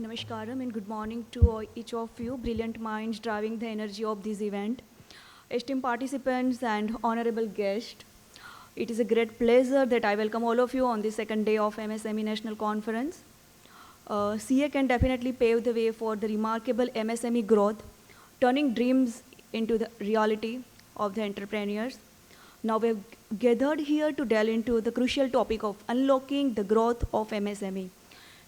Namaskaram and good morning to each of you, brilliant minds driving the energy of this event. Esteemed participants and honorable guests, it is a great pleasure that I welcome all of you on the second day of MSME National Conference. CA can definitely pave the way for the remarkable MSME growth, turning dreams into the reality of the entrepreneurs. Now we have gathered here to delve into the crucial topic of unlocking the growth of MSME.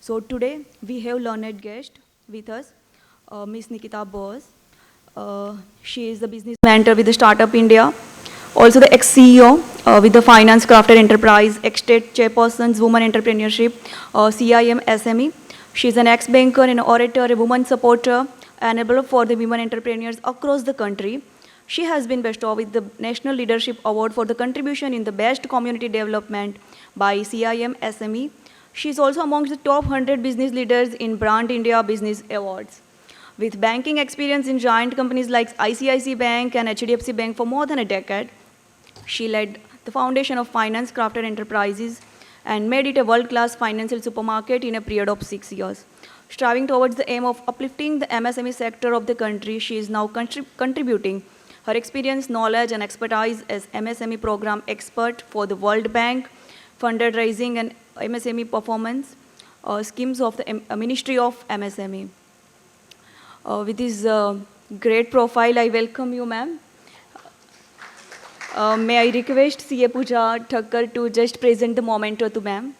So today we have learned guest with us, Ms. Nikita Bose. She is the business mentor with the Startup India, also the ex-CEO with the Finance Crafted Enterprise, ex-state chairperson's Women Entrepreneurship, CIM SME. She is an ex-banker and orator, a woman supporter, enabler for the women entrepreneurs across the country. She has been bestowed with the National Leadership Award for the contribution in the best community development by CIM SME. She is also amongst the top 100 business leaders in Brand India Business Awards. With banking experience in giant companies like ICICI Bank and HDFC Bank for more than a decade, she led the foundation of Finance Crafted Enterprises and made it a world-class financial supermarket in a period of 6 years. Striving towards the aim of uplifting the MSME sector of the country, she is now contributing her experience, knowledge, and expertise as MSME program expert for the World Bank, funded raising and MSME performance schemes of the Ministry of MSME. With this great profile, I welcome you, ma'am. May I request CA Pooja Thakkar to just present the memento to ma'am.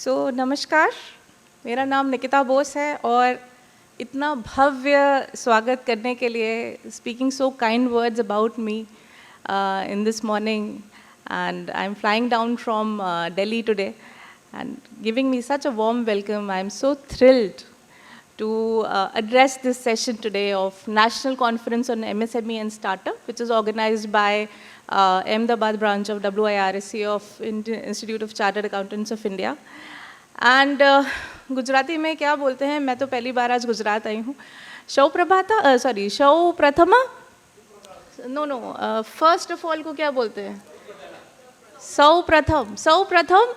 नमस्कार, मेरा नाम निकिता बोस है और इतना भव्य स्वागत करने के लिए speaking so kind words about me in this morning and I M flying down from Delhi today and giving me such a warm welcome. I am so thrilled to address this session today of National Conference on MSME and Startup, which is organized by Ahmedabad branch of WIRSC of Institute of Chartered Accountants of India. And Gujarati में क्या बोलते हैं, मैं तो पहली बार आज गुजरात आई हूँ. शौ प्रथमा नो फर्स्ट ऑफ ऑल को क्या बोलते हैं? सौ प्रथम.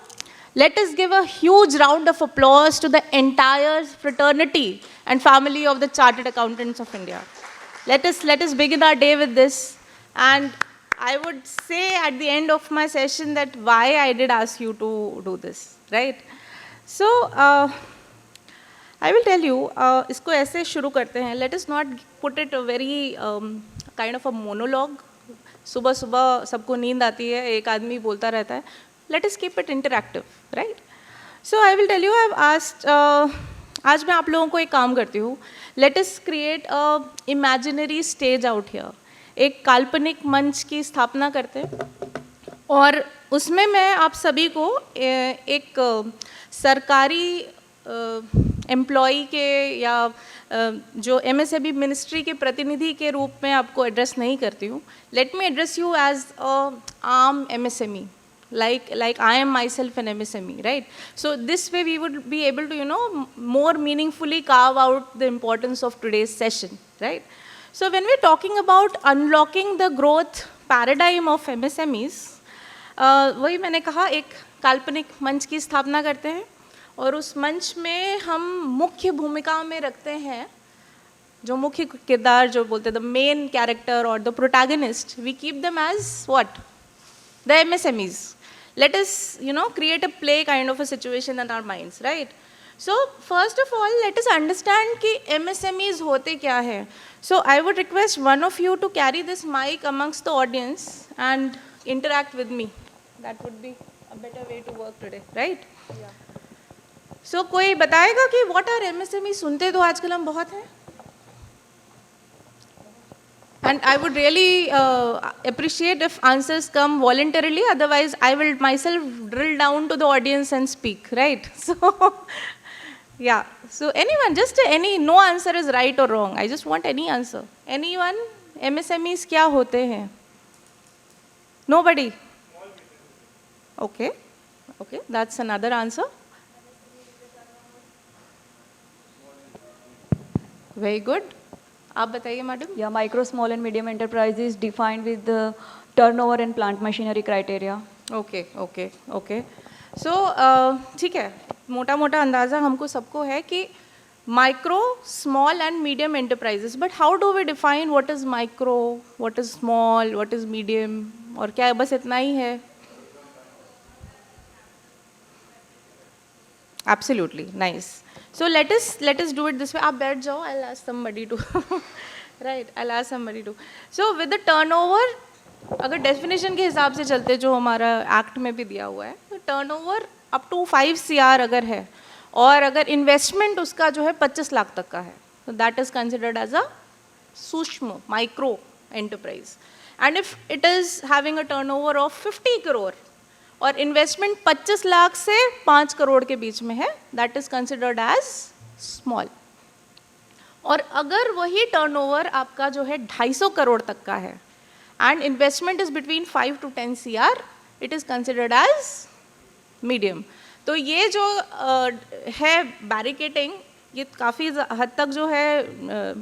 Let us give a huge round of applause to the entire fraternity and family of the Chartered Accountants of India. Let us begin our day with this. And I would say at the end of my session that why I did ask you to do this, right? So, I will tell you, इसको ऐसे शुरू करते हैं. Let us not put it a very kind of a monologue. सुबह सुबह सबको नींद आती है, एक आदमी बोलता रहता है. Let us keep it interactive, right? So I will tell you, I've asked, आज मैं आप लोगों को एक काम करती हूँ. Let us create a imaginary stage out here. एक काल्पनिक मंच की स्थापना करते हैं और उसमें मैं आप सभी को एक सरकारी एम्प्लॉई के या जो MSME मिनिस्ट्री के प्रतिनिधि के रूप में आपको एड्रेस नहीं करती हूँ. Let me address you as a arm MSME. Like I am myself an MSME, right? So this way we would be able to, more meaningfully carve out the importance of today's session, right? So when we're talking about unlocking the growth paradigm of MSMEs, वही मैंने कहा एक काल्पनिक मंच की स्थापना करते हैं और उस मंच में हम मुख्य भूमिका में रखते हैं जो मुख्य किरदार जो बोलते हैं the main character or the protagonist, we keep them as what? The MSMEs. Let us, create a play kind of a situation in our minds, right? So, first of all, let us understand कि MSMEs होते क्या हैं. So, I would request one of you to carry this mic amongst the audience and interact with me. That would be a better way to work today, right? Yeah. So, कोई बताएगा कि what are MSMEs? सुनते तो आजकल हम बहुत हैं. And I would really appreciate if answers come voluntarily. Otherwise, I will myself drill down to the audience and speak, right? So, yeah. So, anyone, just no answer is right or wrong. I just want any answer. Anyone? MSMEs क्या होते हैं? Nobody? Okay. Okay, that's another answer. Very good. आप बताइए madam. Yeah, micro, small and medium enterprises defined with the turnover and plant machinery criteria. Okay okay okay so ठीक है, मोटा मोटा अंदाज़ा हमको सबको है कि micro, small and medium enterprises, but how do we define what is micro, what is small, what is medium, और क्या बस इतना ही है? Absolutely, nice. So let us do it this way. आप बैठ जाओ, I'll ask somebody to right, I'll ask somebody to. So with the turnover, अगर definition के हिसाब से चलते जो हमारा एक्ट में भी दिया हुआ है, तो टर्नओवर अप टू 5 CR अगर है और अगर इन्वेस्टमेंट उसका जो है 25 लाख तक का है, तो that is considered as a सूक्ष्म micro enterprise. And if it is having a turnover of 50 crore और इन्वेस्टमेंट 25 लाख से 5 करोड़ के बीच में है, that is considered as small. और अगर वही टर्नओवर आपका जो है 250 करोड़ तक का है and investment is between 5 to 10 CR, it is considered as medium. तो ये जो है बैरिकेटिंग, ये काफ़ी हद तक जो है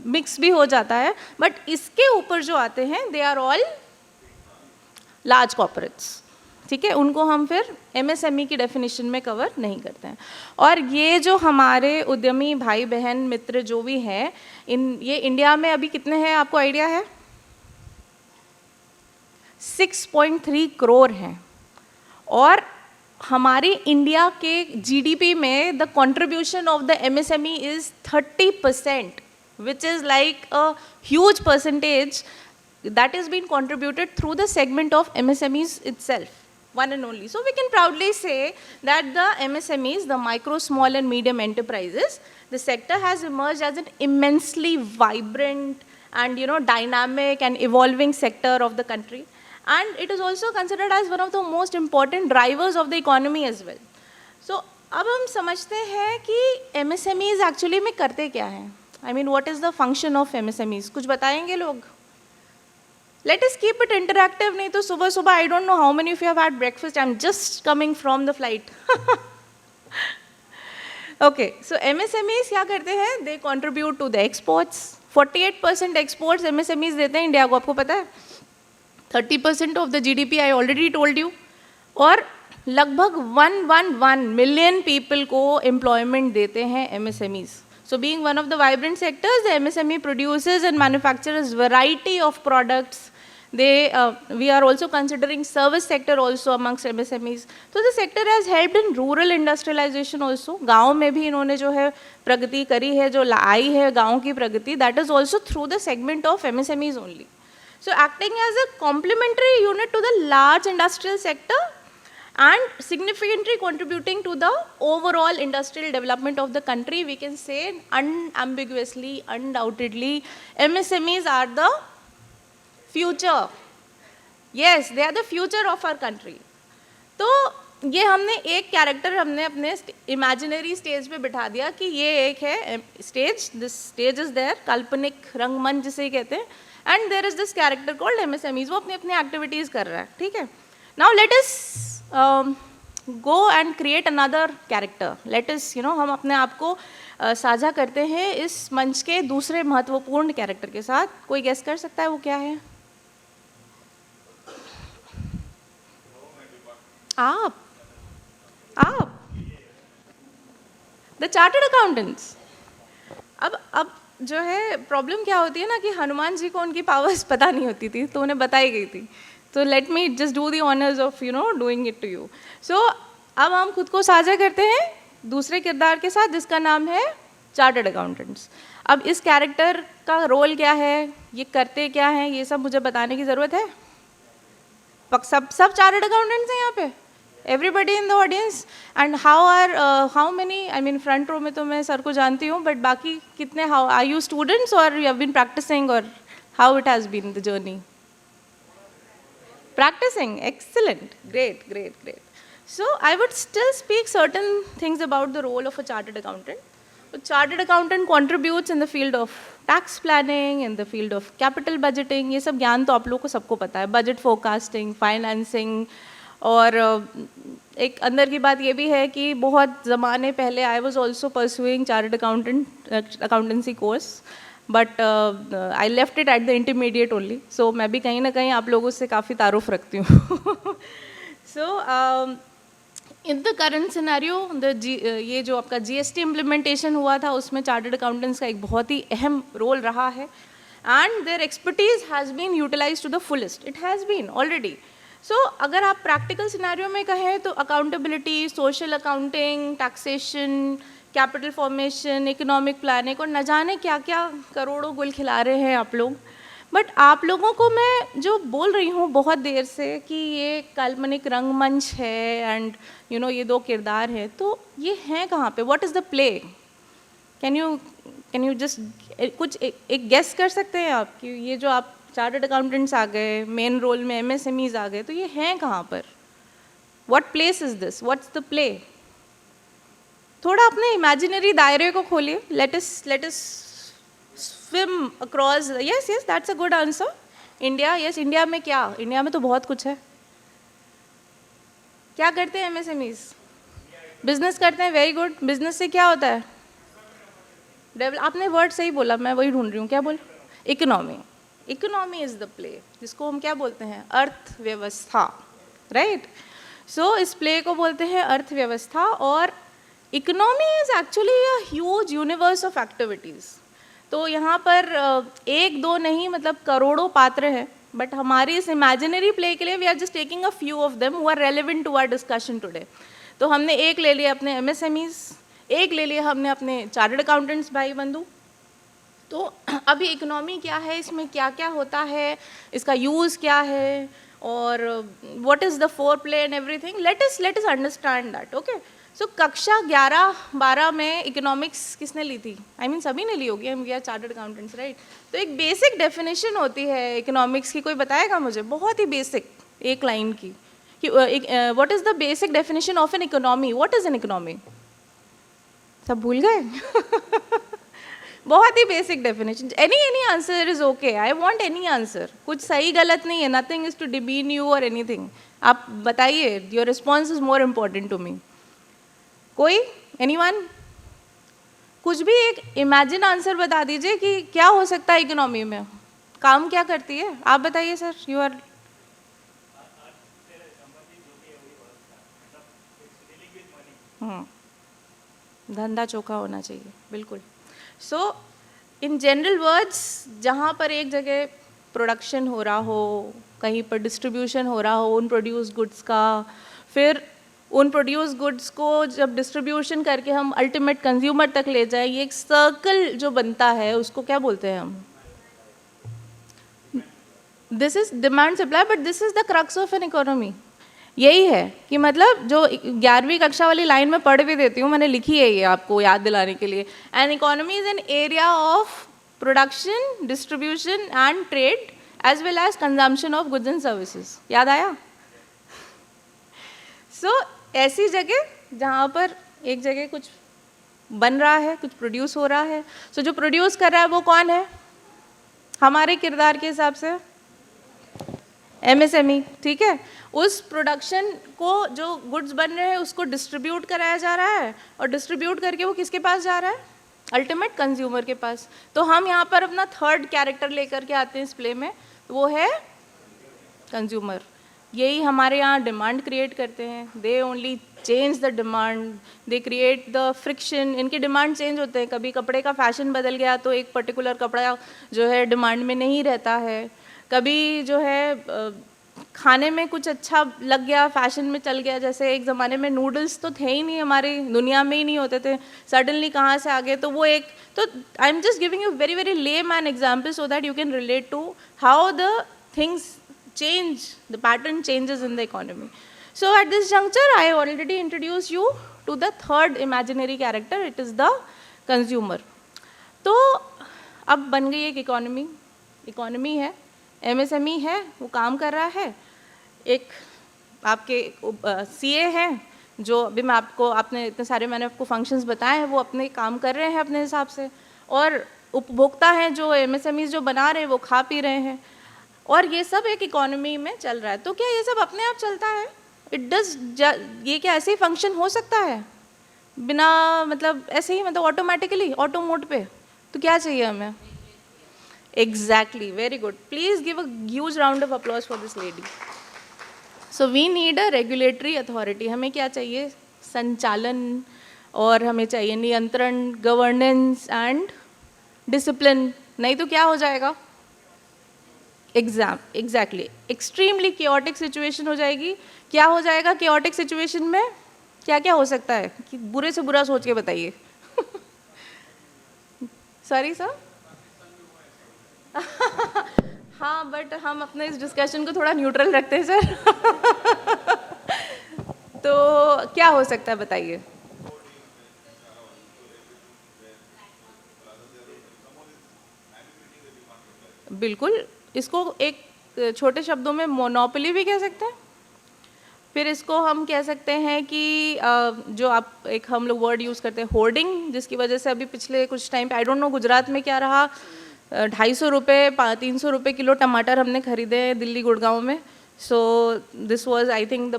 मिक्स भी हो जाता है, बट इसके ऊपर जो आते हैं they are all large corporates. ठीक है, उनको हम फिर MSME की डेफिनेशन में कवर नहीं करते हैं. और ये जो हमारे उद्यमी भाई बहन मित्र जो भी हैं, ये इंडिया में अभी कितने हैं आपको आइडिया है? 6.3 करोड़ हैं. और हमारी इंडिया के GDP में the contribution of the MSME is 30%, which is like a huge percentage that is being contributed through the segment of MSMEs itself, one and only. So we can proudly say that the MSMEs, the micro, small and medium enterprises, the sector has emerged as an immensely vibrant and dynamic and evolving sector of the country, and it is also considered as one of the most important drivers of the economy as well. So अब हम समझते हैं कि MSMEs actually में करते क्या हैं. I mean, what is the function of MSMEs? कुछ बताएंगे लोग? Let us keep it interactive. नहीं तो सुबह सुबह I don't know how many of you have had breakfast. I'm just coming from the flight. Okay, so MSMEs क्या करते हैं? They contribute to the exports. 48% exports MSMEs देते हैं India को, आपको पता है? 30% of the GDP I already told you. और लगभग 111 million people को employment देते हैं MSMEs. So being one of the vibrant sectors, the MSME produces and manufactures variety of products. We are also considering service sector also amongst MSMEs. So the sector has helped in rural industrialization also. गाँव में भी इन्होंने जो है प्रगति करी है, जो आई है गाँव की प्रगति, that is also through the segment of MSMEs only. So acting as a complementary unit to the large industrial sector and significantly contributing to the overall industrial development of the country, we can say unambiguously, undoubtedly, MSMEs are the future. Yes, they are the future of our country. तो ये हमने एक character हमने अपने imaginary stage पे बिठा दिया कि ये एक है stage, this stage is there, काल्पनिक रंगमंच जिसे कहते हैं, and there is this character called MSMEs. वो अपनी अपनी एक्टिविटीज़ कर रहा है. ठीक है, now let us go and create another character. Let us, हम अपने आप को साझा करते हैं इस मंच के दूसरे महत्वपूर्ण कैरेक्टर के साथ. कोई गेस कर सकता है वो क्या है? आप द चार्टर्ड अकाउंटेंट्स. अब जो है प्रॉब्लम क्या होती है ना कि हनुमान जी को उनकी पावर्स पता नहीं होती थी, तो उन्हें बताई गई थी. तो let me just do the honours of doing it to you. So अब हम खुद को साझा करते हैं दूसरे किरदार के साथ जिसका नाम है चार्टर्ड अकाउंटेंट्स. अब इस कैरेक्टर का रोल क्या है, ये करते क्या हैं, ये सब मुझे बताने की ज़रूरत है? सब चार्टर्ड अकाउंटेंट्स हैं यहाँ पे, everybody in the audience. And how many, I mean front row में तो मैं सर को जानती हूँ, बट बाकी कितने, हाउ आर यू स्टूडेंट्स और यू हैव बीन प्रैक्टिसिंग, और how it has been the journey? Practicing, excellent, great. So I would still speak certain things about the role of a chartered accountant. A chartered accountant contributes in the field of tax planning, in the field of capital budgeting. ये सब ज्ञान तो आप लोगों को सबको पता है, budget forecasting, financing. और एक अंदर की बात ये भी है कि बहुत ज़माने पहले I was also pursuing chartered accountancy course. But I left it at the intermediate only. So मैं भी कहीं ना कहीं आप लोगों से काफ़ी तारुफ रखती हूँ. So in the current scenario ये जो आपका GST इम्प्लीमेंटेशन हुआ था उसमें चार्टर्ड अकाउंटेंट्स का एक बहुत ही अहम रोल रहा है and their expertise has been utilise to the fullest. It has been already. So अगर आप प्रैक्टिकल सिनेरियो में कहें तो accountability, social accounting, taxation, capital formation, economic planning और न जाने क्या क्या करोड़ों गुल खिला रहे हैं आप लोग. बट आप लोगों को मैं जो बोल रही हूँ बहुत देर से कि ये काल्पनिक रंगमंच है एंड यू नो ये दो किरदार हैं, तो ये हैं कहाँ पे? What is the play? Can you just कुछ एक गेस कर सकते हैं आप कि ये जो आप चार्टर्ड अकाउंटेंट्स आ गए, मेन रोल में MSMEs आ गए, तो ये हैं कहाँ पर? What place is this? What's the play? थोड़ा अपने इमेजिनरी दायरे को खोलिए. Let us swim across. Yes, that's a good answer. India, yes, India में क्या? इंडिया में तो बहुत कुछ है. क्या करते हैं MSMEs? बिजनेस करते हैं. Very good. बिजनेस से क्या होता है? आपने वर्ड सही बोला, मैं वही ढूंढ रही हूँ. क्या बोल? Economy. Economy is the play, जिसको हम क्या बोलते हैं? अर्थव्यवस्था. राइट. सो इस प्ले को बोलते हैं अर्थव्यवस्था. और economy is actually a huge universe of activities. तो यहाँ पर एक दो नहीं, मतलब करोड़ों पात्र हैं. बट हमारी इस इमेजिनरी प्ले के लिए we are just taking a few of them who are relevant to our discussion today. तो हमने एक ले लिया अपने MSMEs, एक ले लिया हमने अपने चार्टर्ड अकाउंटेंट्स भाई बंधु. तो अभी इकोनॉमी क्या है, इसमें क्या क्या होता है, इसका यूज़ क्या है और what is the four play and everything. Let us understand that. Okay. So कक्षा 11-12 में इकोनॉमिक्स किसने ली थी? I mean, सभी ने ली होगी. We are chartered accountants, right. तो एक बेसिक डेफिनेशन होती है इकोनॉमिक्स की. कोई बताएगा मुझे? बहुत ही बेसिक, एक लाइन की, कि what is the basic definition of an economy? What is an economy? सब भूल गए? बहुत ही basic definition. Any answer is okay. I want any answer. कुछ सही गलत नहीं है. Nothing is to demean you और एनीथिंग. आप बताइए. Your response is more important to me. कोई? एनीवन? कुछ भी एक इमेजिन आंसर बता दीजिए कि क्या हो सकता है इकोनॉमी में. काम क्या करती है? आप बताइए सर. यू आर धंधा चोखा होना चाहिए. बिल्कुल. सो इन जनरल वर्ड्स, जहाँ पर एक जगह प्रोडक्शन हो रहा हो, कहीं पर डिस्ट्रीब्यूशन हो रहा हो उन प्रोड्यूस गुड्स का, फिर उन प्रोड्यूस गुड्स को जब डिस्ट्रीब्यूशन करके हम अल्टीमेट कंज्यूमर तक ले जाए, ये एक सर्कल जो बनता है उसको क्या बोलते हैं हम? This is demand supply. But this is the crux of an economy. यही है कि मतलब जो 11वीं कक्षा वाली लाइन में पढ़ भी देती हूँ, मैंने लिखी है ये आपको याद दिलाने के लिए. An economy is an area of production, distribution and trade as well as consumption of goods and services. याद आया? सो ऐसी जगह जहाँ पर एक जगह कुछ बन रहा है, कुछ प्रोड्यूस हो रहा है. सो जो प्रोड्यूस कर रहा है वो कौन है हमारे किरदार के हिसाब से? MSME. ठीक है. उस प्रोडक्शन को, जो गुड्स बन रहे हैं उसको डिस्ट्रीब्यूट कराया जा रहा है और डिस्ट्रीब्यूट करके वो किसके पास जा रहा है? अल्टीमेट कंज्यूमर के पास. तो हम यहाँ पर अपना थर्ड कैरेक्टर लेकर के आते हैं इस प्ले में, वो है कंज्यूमर. यही हमारे यहाँ डिमांड क्रिएट करते हैं. They only change the demand, they create the friction. इनके डिमांड चेंज होते हैं. कभी कपड़े का फैशन बदल गया तो एक पर्टिकुलर कपड़ा जो है डिमांड में नहीं रहता है. कभी जो है खाने में कुछ अच्छा लग गया, फैशन में चल गया. जैसे एक ज़माने में नूडल्स तो थे ही नहीं, हमारी दुनिया में ही नहीं होते थे, सडनली कहाँ से आ गए. तो वो एक, तो I am just giving you very very lame an example so that you can relate to how the things change, the pattern changes in the economy. So at this juncture, I already introduced you to the third imaginary character. It is the consumer. तो अब बन गई एक economy है, MSME है, वो काम कर रहा है. एक आपके CA हैं जो अभी मैं आपने इतने सारे मैंने आपको फंक्शंस बताए हैं, वो अपने काम कर रहे हैं अपने हिसाब से. और उपभोक्ता हैं जो MSMEs जो बना रहे हैं, वो खा पी रहे हैं. और ये सब एक इकोनॉमी में चल रहा है. तो क्या ये सब अपने आप चलता है? ये क्या ऐसे ही फंक्शन हो सकता है बिना, मतलब ऐसे ही, मतलब ऑटोमेटिकली ऑटो मोड पे? तो क्या चाहिए हमें? Exactly. Very good. Please give a huge round of applause for this lady. So we need a regulatory authority. हमें क्या चाहिए? संचालन, और हमें चाहिए नियंत्रण, गवर्नेंस एंड डिसिप्लिन. नहीं तो क्या हो जाएगा? एग्जैक्टली एक्सट्रीमली केओटिक सिचुएशन हो जाएगी. क्या हो जाएगा केओटिक सिचुएशन में? क्या क्या हो सकता है कि बुरे से बुरा सोच के बताइए. Sorry sir. हाँ, बट हम अपने इस डिस्कशन को थोड़ा न्यूट्रल रखते हैं सर. तो क्या हो सकता है बताइए. बिल्कुल, इसको एक छोटे शब्दों में मोनोपोली भी कह सकते हैं. फिर इसको हम कह सकते हैं कि जो आप एक हम लोग वर्ड यूज़ करते हैं होर्डिंग, जिसकी वजह से अभी पिछले कुछ टाइम पे आई डोंट नो गुजरात में क्या रहा, 250 रुपये 300 रुपये किलो टमाटर हमने खरीदे दिल्ली गुड़गांव में. So this was I think the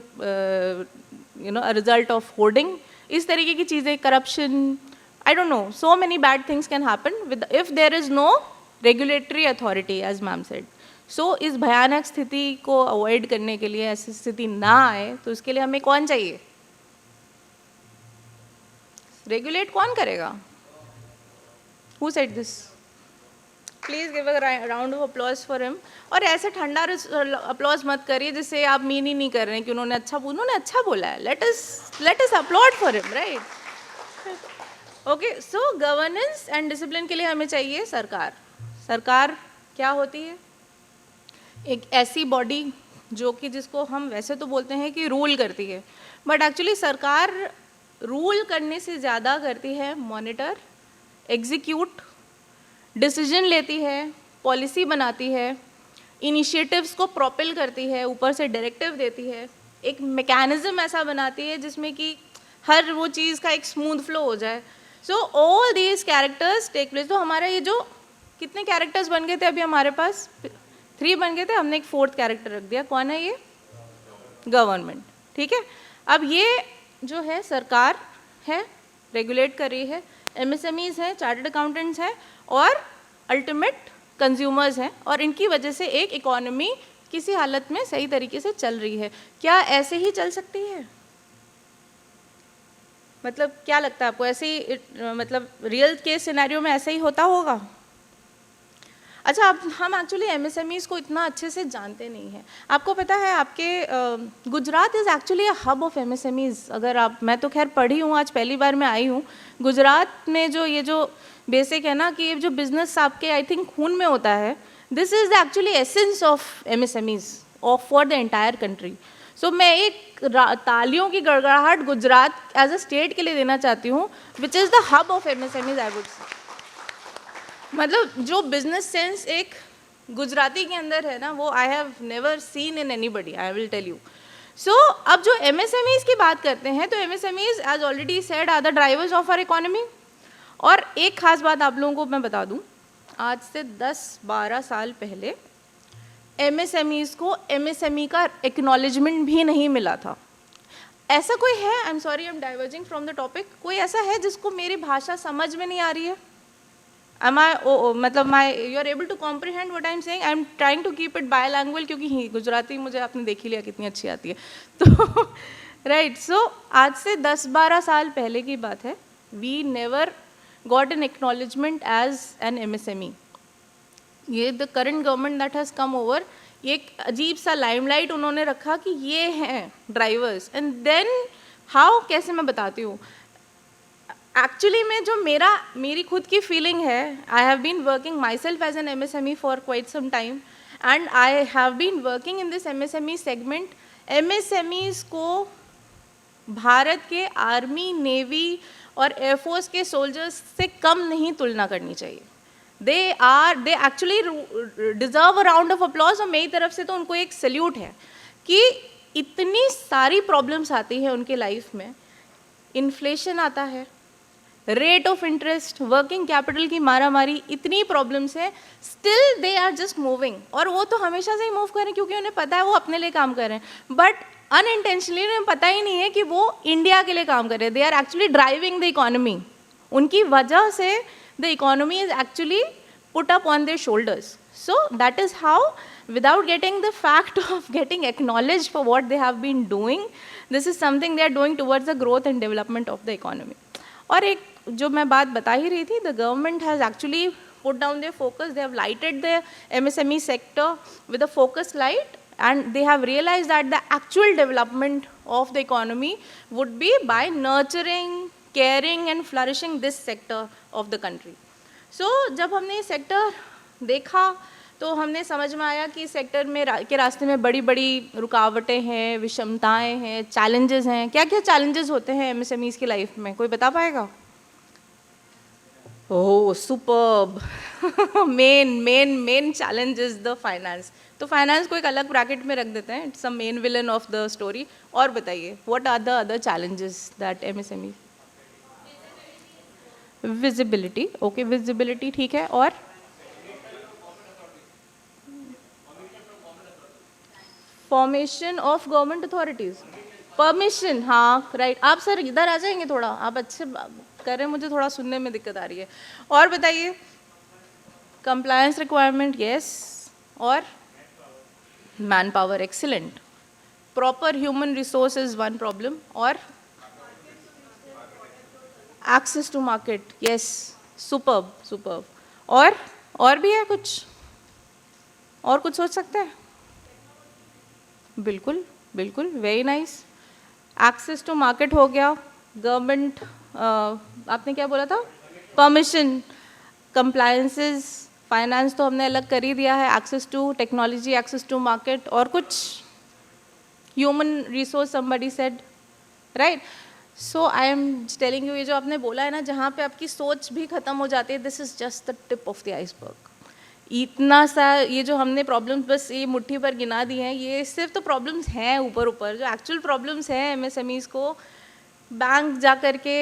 uh result of hoarding. इस तरीके की चीज़ें, corruption, I don't know, so many bad things can happen with if there is no regulatory authority as ma'am said. So इस भयानक स्थिति को avoid करने के लिए, ऐसी स्थिति ना आए, तो इसके लिए हमें कौन चाहिए? रेगुलेट कौन करेगा? Who said this? Please give a round of applause for him. और ऐसे ठंडा अप्लॉज मत करिए जिससे आप मीन ही नहीं कर रहे हैं कि उन्होंने अच्छा बोला है. Let us applaud for him, right? Okay, so governance and discipline के लिए हमें चाहिए सरकार. सरकार क्या होती है? एक ऐसी बॉडी जो कि जिसको हम वैसे तो बोलते हैं कि रूल करती है, बट एक्चुअली सरकार रूल करने से ज़्यादा करती है मॉनिटर, एग्जीक्यूट, डिसीजन लेती है, पॉलिसी बनाती है, इनिशिएटिव्स को प्रोपेल करती है, ऊपर से डायरेक्टिव देती है, एक मैकेनिज्म ऐसा बनाती है जिसमें कि हर वो चीज़ का एक स्मूथ फ्लो हो जाए. So all these characters take place. तो हमारा ये जो कितने कैरेक्टर्स बन गए थे अभी हमारे पास? 3 बन गए थे. हमने एक 4th कैरेक्टर रख दिया. कौन है ये? गवर्नमेंट. ठीक है. अब ये जो है सरकार है, रेगुलेट कर रही है, एमएसएमईज हैं, चार्टर्ड अकाउंटेंट्स हैं, और अल्टीमेट कंज्यूमर्स हैं, और इनकी वजह से एक इकोनॉमी किसी हालत में सही तरीके से चल रही है. क्या ऐसे ही चल सकती है? मतलब क्या लगता है आपको? ऐसे ही मतलब रियल केस सिनेरियो में ऐसे ही होता होगा? अच्छा, अब हम एक्चुअली एमएसएमईज को इतना अच्छे से जानते नहीं हैं. आपको पता है आपके Gujarat is actually a hub of MSMEs. अगर आप, मैं तो खैर पढ़ी हूँ, आज पहली बार मैं आई हूँ. गुजरात में जो ये जो बेसिक है ना कि ये जो बिजनेस आपके आई थिंक खून में होता है, this is the actually essence of MSMEs of for the entire country. So मैं एक तालियों की गड़गड़ाहट गुजरात एज अ स्टेट के लिए देना चाहती हूँ, which is the hub of MSMEs I would से. मतलब जो बिजनेस सेंस एक गुजराती के अंदर है ना, वो I have never seen in anybody, I will tell you. So अब जो एमएसएमईज की बात करते हैं, तो MSMEs as already said are the drivers of our economy. और एक खास बात आप लोगों को मैं बता दूं, आज से 10-12 साल पहले एमएसएमईज को एमएसएमई का एक्नॉलेजमेंट भी नहीं मिला था. ऐसा कोई है? I am sorry, I am diverging from the topic. कोई ऐसा है जिसको मेरी भाषा समझ में नहीं आ रही है? Am I मतलब you are able to comprehend what I am saying? I am trying to keep it bilingual, क्योंकि गुजराती मुझे आपने देख ही लिया कितनी अच्छी आती है. तो राइट, सो आज से 10-12 साल पहले की बात है. We never got an acknowledgement as an MSME. ये the current government that has come over, ये एक अजीब सा लाइमलाइट उन्होंने रखा कि ये हैं ड्राइवर्स. एंड देन हाउ, कैसे मैं बताती हूँ. एक्चुअली में जो मेरी खुद की फीलिंग है, I have been working myself as an MSME for quite some time, and I have been working in this MSME segment. MSMEs को भारत के आर्मी, नेवी और एयरफोर्स के सोल्जर्स से कम नहीं तुलना करनी चाहिए. They actually deserve a round of applause. और मेरी तरफ से तो उनको एक सल्यूट है कि इतनी सारी प्रॉब्लम्स आती है उनके लाइफ में. इन्फ्लेशन आता है, rate of interest, working capital की मारामारी, इतनी प्रॉब्लम्स है, still they are just moving. और वो तो हमेशा से ही मूव कर रहे हैं क्योंकि उन्हें पता है वो अपने लिए काम कर रहे हैं, बट अनइंटेंशनली उन्हें पता ही नहीं है कि वो इंडिया के लिए काम कर रहे हैं. They are actually driving the economy. उनकी वजह से the economy is actually put up on their shoulders. So that is how, without getting the fact of getting acknowledged for what they have been doing, this is something they are doing towards the growth and development of the economy. और एक जो मैं बात बता ही रही थी, the government has actually put down their focus. They have lighted the MSME sector with a focus light, and they have realized that the actual development of the economy would be by nurturing, caring and flourishing this sector of the country. So जब हमने ये sector देखा तो हमने समझ में आया कि इस सेक्टर में के रास्ते में बड़ी बड़ी रुकावटें हैं, विषमताएं हैं, चैलेंजेस हैं. क्या क्या चैलेंजेस होते हैं MSMEs की लाइफ में, कोई बता पाएगा? Oh superb. Main challenge is the finance. तो फाइनेंस को एक अलग ब्रैकेट में रख देते हैं. It's a main villain of the story. और बताइए, what are the other challenges that MSME? Visibility. Okay, visibility ठीक है. और formation of government authorities. Permission, हाँ राइट. आप सर इधर आ जाएंगे थोड़ा, आप अच्छे कर रहे हैं, मुझे थोड़ा सुनने में दिक्कत आ रही है. और बताइए, कंप्लायंस रिक्वायरमेंट, यस. और manpower, excellent. Proper human resource is one problem. और access to market, yes. Superb superb. और भी है कुछ? और कुछ सोच सकते हैं? बिल्कुल बिल्कुल, very nice. Access to market हो गया. गवर्नमेंट, आपने क्या बोला था? परमिशन, कंप्लायंसेस, फाइनेंस तो हमने अलग कर ही दिया है. Access to technology, access to market. और कुछ? Human resource, somebody said, right. So I am telling you, ये जो आपने बोला है ना, जहाँ पे आपकी सोच भी खत्म हो जाती है, this is just the tip of the iceberg. इतना सा, ये जो हमने प्रॉब्लम्स बस ये मुट्ठी पर गिना दी हैं, ये सिर्फ तो प्रॉब्लम्स हैं ऊपर ऊपर. जो एक्चुअल प्रॉब्लम्स हैं MSMEs को, बैंक जा कर के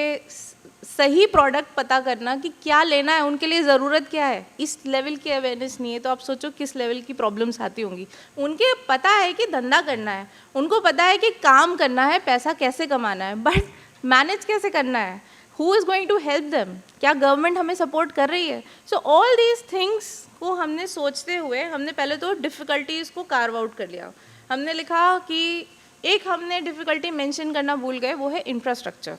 सही प्रोडक्ट पता करना कि क्या लेना है, उनके लिए ज़रूरत क्या है, इस लेवल की अवेयरनेस नहीं है. तो आप सोचो किस लेवल की प्रॉब्लम्स आती होंगी. उनके पता है कि धंधा करना है, उनको पता है कि काम करना है, पैसा कैसे कमाना है, बट मैनेज कैसे करना है. Who is going to help them? क्या गवर्नमेंट हमें सपोर्ट कर रही है? सो ऑल दीज थिंग्स को हमने सोचते हुए, हमने पहले तो डिफ़िकल्टीज़ को कार्व आउट कर लिया. हमने लिखा कि एक हमने डिफ़िकल्टी मेंशन करना भूल गए, वो है इंफ्रास्ट्रक्चर.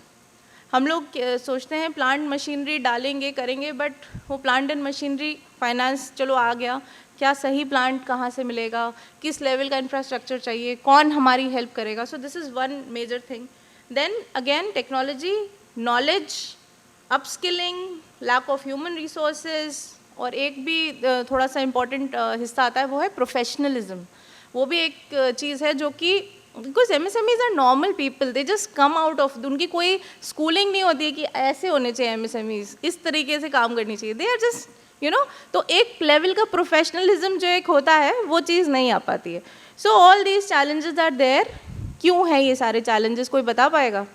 हम लोग सोचते हैं प्लांट मशीनरी डालेंगे करेंगे, बट वो प्लांट एंड मशीनरी फाइनेंस चलो आ गया, क्या सही प्लांट कहाँ से मिलेगा, किस लेवल का इंफ्रास्ट्रक्चर चाहिए, कौन हमारी हेल्प करेगा. So this is one major thing. Then again technology, knowledge, upskilling, lack of human resources. और एक भी थोड़ा सा इम्पॉर्टेंट हिस्सा आता है, वो है प्रोफेशनलिज्म. वो भी एक चीज़ है जो कि, because MSMEs are normal people, they just come out of, उनकी कोई स्कूलिंग नहीं होती है कि ऐसे होने चाहिए MSMEs, इस तरीके से काम करनी चाहिए. They are just you know. तो एक लेवल का प्रोफेशनलिज्म जो एक होता है, वो चीज़ नहीं आ पाती है. So all these challenges are there. क्यों है ये सारे चैलेंजेस, कोई बता पाएगा?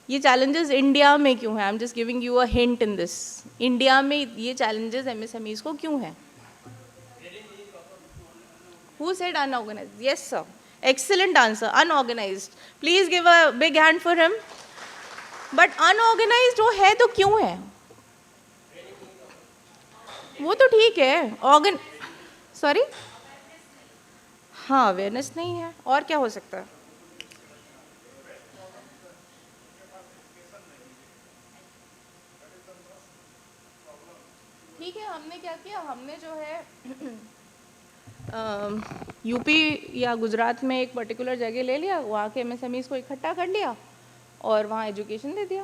ये चैलेंजेस इंडिया में क्यों है? आई am just giving you a hint in this. India में ये चैलेंजेस MSMEs को क्यों है? Who said unorganized? Yes, sir. Excellent answer. Unorganized. Please give a big hand for him. But unorganized वो है तो क्यों है? वो तो ठीक है. Sorry? हाँ, अवेयरनेस नहीं है. और क्या हो सकता है? ठीक है, हमने क्या किया, हमने जो है यूपी या गुजरात में एक पर्टिकुलर जगह ले लिया, वहाँ के MSMEs को इकट्ठा कर लिया और वहाँ एजुकेशन दे दिया.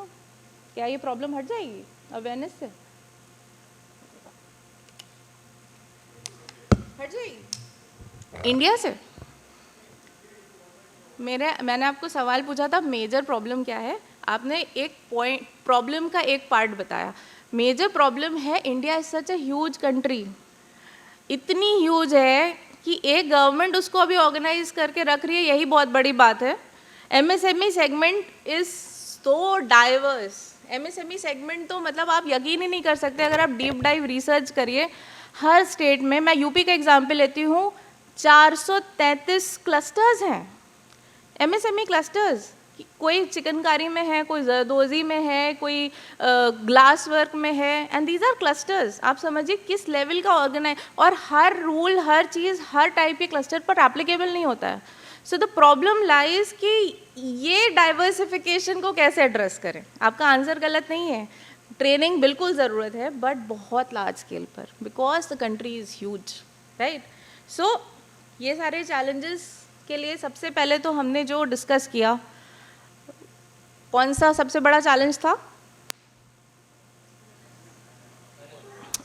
क्या ये प्रॉब्लम हट जाएगी अवेयरनेस से? हट जाएगी इंडिया से? मैंने आपको सवाल पूछा था मेजर प्रॉब्लम क्या है, आपने एक पॉइंट प्रॉब्लम का एक पार्ट बताया. मेजर प्रॉब्लम है India is such a huge country. इतनी ह्यूज है कि एक गवर्नमेंट उसको अभी ऑर्गेनाइज करके रख रही है, यही बहुत बड़ी बात है. MSME segment is so diverse. MSME segment तो मतलब आप यकीन ही नहीं कर सकते अगर आप डीप डाइव रिसर्च करिए. हर स्टेट में, मैं यूपी का एग्जाम्पल लेती हूँ, 433 क्लस्टर्स हैं, MSME क्लस्टर्स. कोई चिकनकारी में है, कोई जरदोजी में है, कोई ग्लास वर्क में है, एंड दीज आर क्लस्टर्स। आप समझिए किस लेवल का ऑर्गेनाइज, और हर रूल, हर चीज़, हर टाइप के क्लस्टर पर एप्लीकेबल नहीं होता है। सो द प्रॉब्लम लाइज कि ये डाइवर्सिफिकेशन को कैसे एड्रेस करें। आपका आंसर गलत नहीं है, ट्रेनिंग बिल्कुल ज़रूरत है, बट बहुत लार्ज स्केल पर, because the country is huge, right. So ये सारे चैलेंजेस के लिए सबसे पहले तो हमने जो डिस्कस किया, कौन सा सबसे बड़ा चैलेंज था?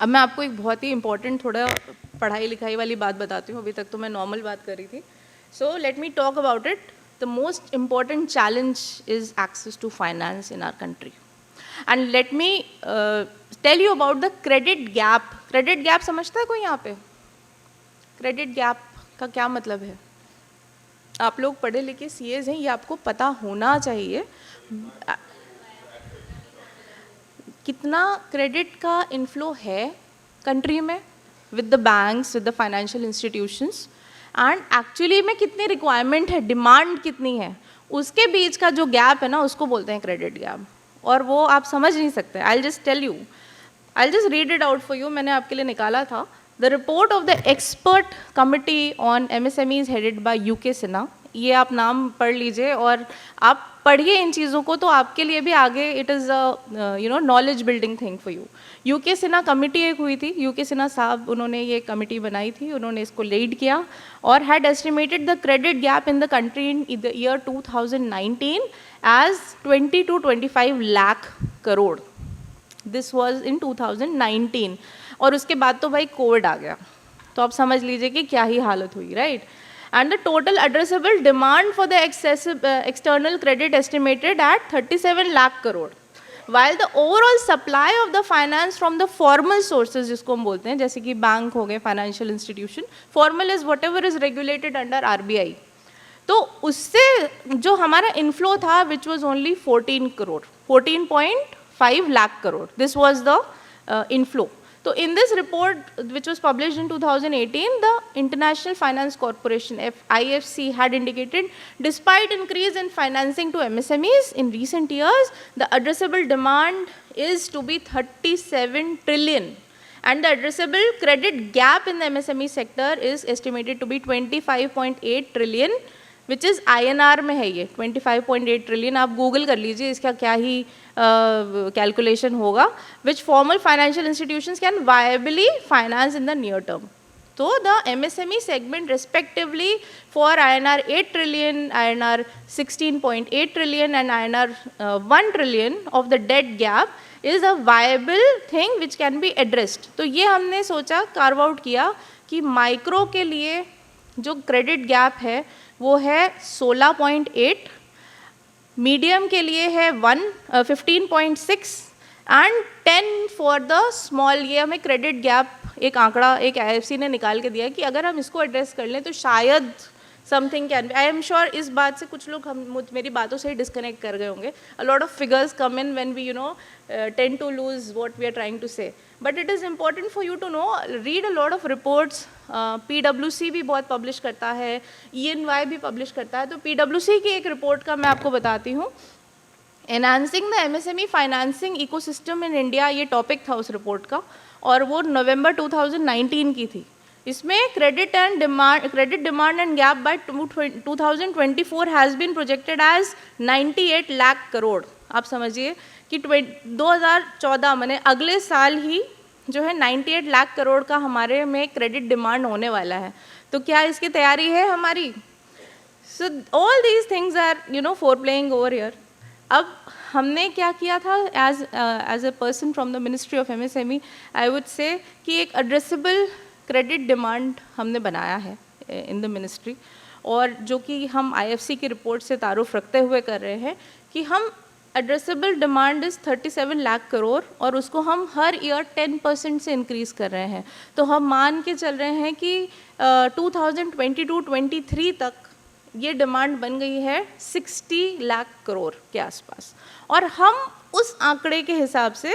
अब मैं आपको एक बहुत ही इंपॉर्टेंट थोड़ा पढ़ाई लिखाई वाली बात बताती हूँ, अभी तक तो मैं नॉर्मल बात कर रही थी। So let me talk about it. The most important challenge is access to finance in our country, and let me tell you about the credit gap. Credit gap समझता है कोई यहाँ पे? क्रेडिट गैप का क्या मतलब है? आप लोग पढ़े लिखे सीएज हैं, ये आपको पता होना चाहिए। कितना क्रेडिट का इनफ्लो है कंट्री में with the banks, with the financial institutions, and actually में कितनी रिक्वायरमेंट है, डिमांड कितनी है, उसके बीच का जो गैप है ना, उसको बोलते हैं क्रेडिट गैप। और वो आप समझ नहीं सकते। I just tell you, I just read it out for you, मैंने आपके लिए निकाला था। The report of the expert committee on MSMEs headed by U K Sinha, ये आप नाम पढ़ लीजिए और आप पढ़िए इन चीज़ों को, तो आपके लिए भी आगे it is a knowledge building thing for you. UK Sinha committee एक हुई थी, यूके सिन्हा साहब, उन्होंने ये कमिटी बनाई थी, उन्होंने इसको लीड किया और had estimated the credit gap in the country in the year 2019 as 20 to 25 lakh crore. This was in 2019, और उसके बाद तो भाई कोविड आ गया, तो आप समझ लीजिए कि क्या ही हालत हुई, right. And the total addressable demand for the external credit estimated at 37 lakh crore, while the overall supply of the finance from the formal sources, जिसको हम बोलते हैं, जैसे कि बैंक हो गए, financial institution, formal is what ever is regulated under RBI, तो उससे जो हमारा इनफ्लो था which was only 14 crore, 14.5 lakh crore, this was the inflow. So in this report, which was published in 2018, the International Finance Corporation (IFC) had indicated, despite increase in financing to MSMEs in recent years, the addressable demand is to be 37 trillion, and the addressable credit gap in the MSME sector is estimated to be 25.8 trillion, which is INR में है ये 25.8 trillion. आप Google कर लीजिए इसका क्या ही calculation होगा, which formal financial institutions can viably finance in the near term. So the MSME segment respectively for INR 8 trillion, INR 16.8 trillion and INR 1 trillion of the debt gap is a viable thing which can be addressed. तो ये हमने सोचा, carve out किया कि micro के लिए जो credit gap है वो है 16.8, मीडियम के लिए है 15.6 एंड 10 फॉर द स्मॉल. ये हमें क्रेडिट गैप एक आंकड़ा एक IFC ने निकाल के दिया कि अगर हम इसको एड्रेस कर लें तो शायद something can be. I am sure इस बात से कुछ लोग मेरी बातों से ही डिस्कनेक्ट कर गए होंगे. A lot of figures come in when we tend to lose what we are trying to say, but it is important for you to know, read a lot of reports. PwC भी बहुत publish करता है, EY भी publish करता है. तो PwC की एक रिपोर्ट का मैं आपको बताती हूँ, enhancing the MSME financing ecosystem in India, ये टॉपिक था उस रिपोर्ट का, और वो नवंबर 2019 की थी. इसमें credit demand and gap by 2024 has been projected as 98 lakh crore. आप समझिए कि 2014 माने अगले साल ही जो है 98 लाख करोड़ का हमारे में क्रेडिट डिमांड होने वाला है. तो क्या इसकी तैयारी है हमारी? So all these things are for playing over here. अब हमने क्या किया था as a person from the ministry of MSME, I would say कि एक एड्रेसेबल क्रेडिट डिमांड हमने बनाया है इन द मिनिस्ट्री, और जो कि हम IFC की रिपोर्ट से तारुफ रखते हुए कर रहे हैं कि हम addressable demand is 37 lakh crore और उसको हम हर ईयर 10% से इंक्रीज़ कर रहे हैं. तो हम मान के चल रहे हैं कि 2022-23 तक ये डिमांड बन गई है 60 लाख करोड़ के आसपास. और हम उस आंकड़े के हिसाब से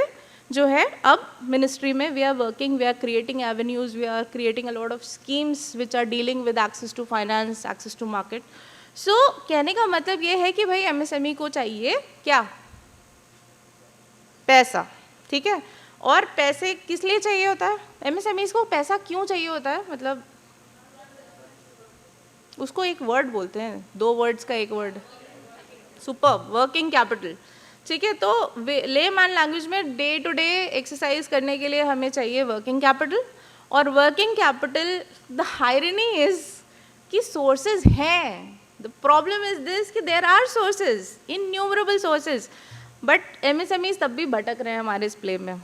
जो है अब मिनिस्ट्री में we are working, we are creating avenues, we are creating a lot of schemes which are dealing with access to finance, access to market. So कहने का मतलब ये है कि भाई एमएसएमई को चाहिए क्या, पैसा, ठीक है। और पैसे किस लिए चाहिए होता है एमएसएमईज को, पैसा क्यों चाहिए होता है, मतलब उसको एक वर्ड बोलते हैं, 2 वर्ड्स का एक वर्ड, सुपर, वर्किंग कैपिटल, ठीक है। तो लेमैन लैंग्वेज में डे टू डे एक्सरसाइज करने के लिए हमें चाहिए वर्किंग कैपिटल। और working capital, the irony is कि सोर्सेज हैं, the problem is this that there are sources, innumerable sources, but MSMEs तब भी भटक रहे हैं हमारे इस प्ले में।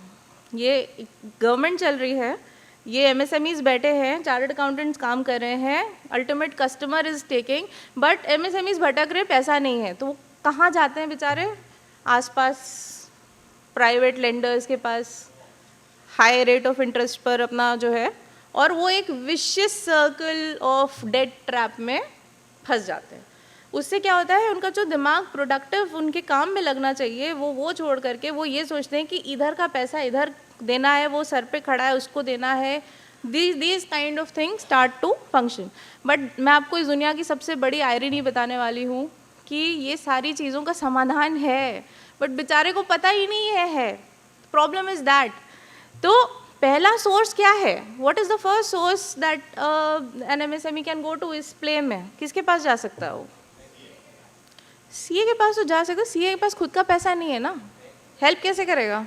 ये गवर्नमेंट चल रही है, ये एमएसएमईज बैठे हैं, चार्टर्ड अकाउंटेंट्स काम कर रहे हैं, ultimate customer is taking, but MSMEs भटक रहे, पैसा नहीं है, तो वो कहाँ जाते हैं बेचारे, आसपास प्राइवेट लेंडर्स के पास हाई रेट ऑफ इंटरेस्ट पर अपना जो है, और वो एक vicious circle of debt trap में फंस जाते हैं। उससे क्या होता है, उनका जो दिमाग प्रोडक्टिव उनके काम में लगना चाहिए वो छोड़ करके वो ये सोचते हैं कि इधर का पैसा इधर देना है, वो सर पे खड़ा है उसको देना है, these kind of things start to function. But मैं आपको इस दुनिया की सबसे बड़ी आयरनी बताने वाली हूँ कि ये सारी चीज़ों का समाधान है, बट बेचारे को पता ही नहीं है, प्रॉब्लम इज दैट। तो पहला सोर्स क्या है, what is the first source that an MSME can go to इस प्ले में, किसके पास जा सकता है वो, सीए के पास तो जा सकता है, सीए के पास खुद का पैसा नहीं है ना, हेल्प कैसे करेगा,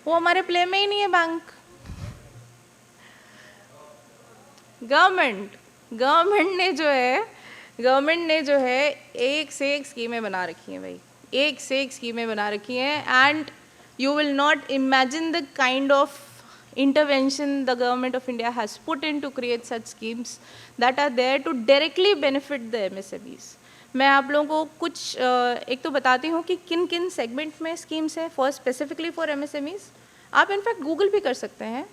वो हमारे प्ले में ही नहीं है बैंक। गवर्नमेंट ने जो है एक से एक स्कीमें बना रखी हैं भाई, एक से एक स्कीमें बना रखी हैं, and you will not imagine the kind of intervention the government of India has put in to create such schemes that are there to directly benefit the MSMEs. मैं आप लोगों को कुछ एक तो बताती हूँ कि किन किन सेगमेंट में स्कीम्स हैं फॉर स्पेसिफिकली फॉर एमएसएमईज। आप इनफैक्ट गूगल भी कर सकते हैं,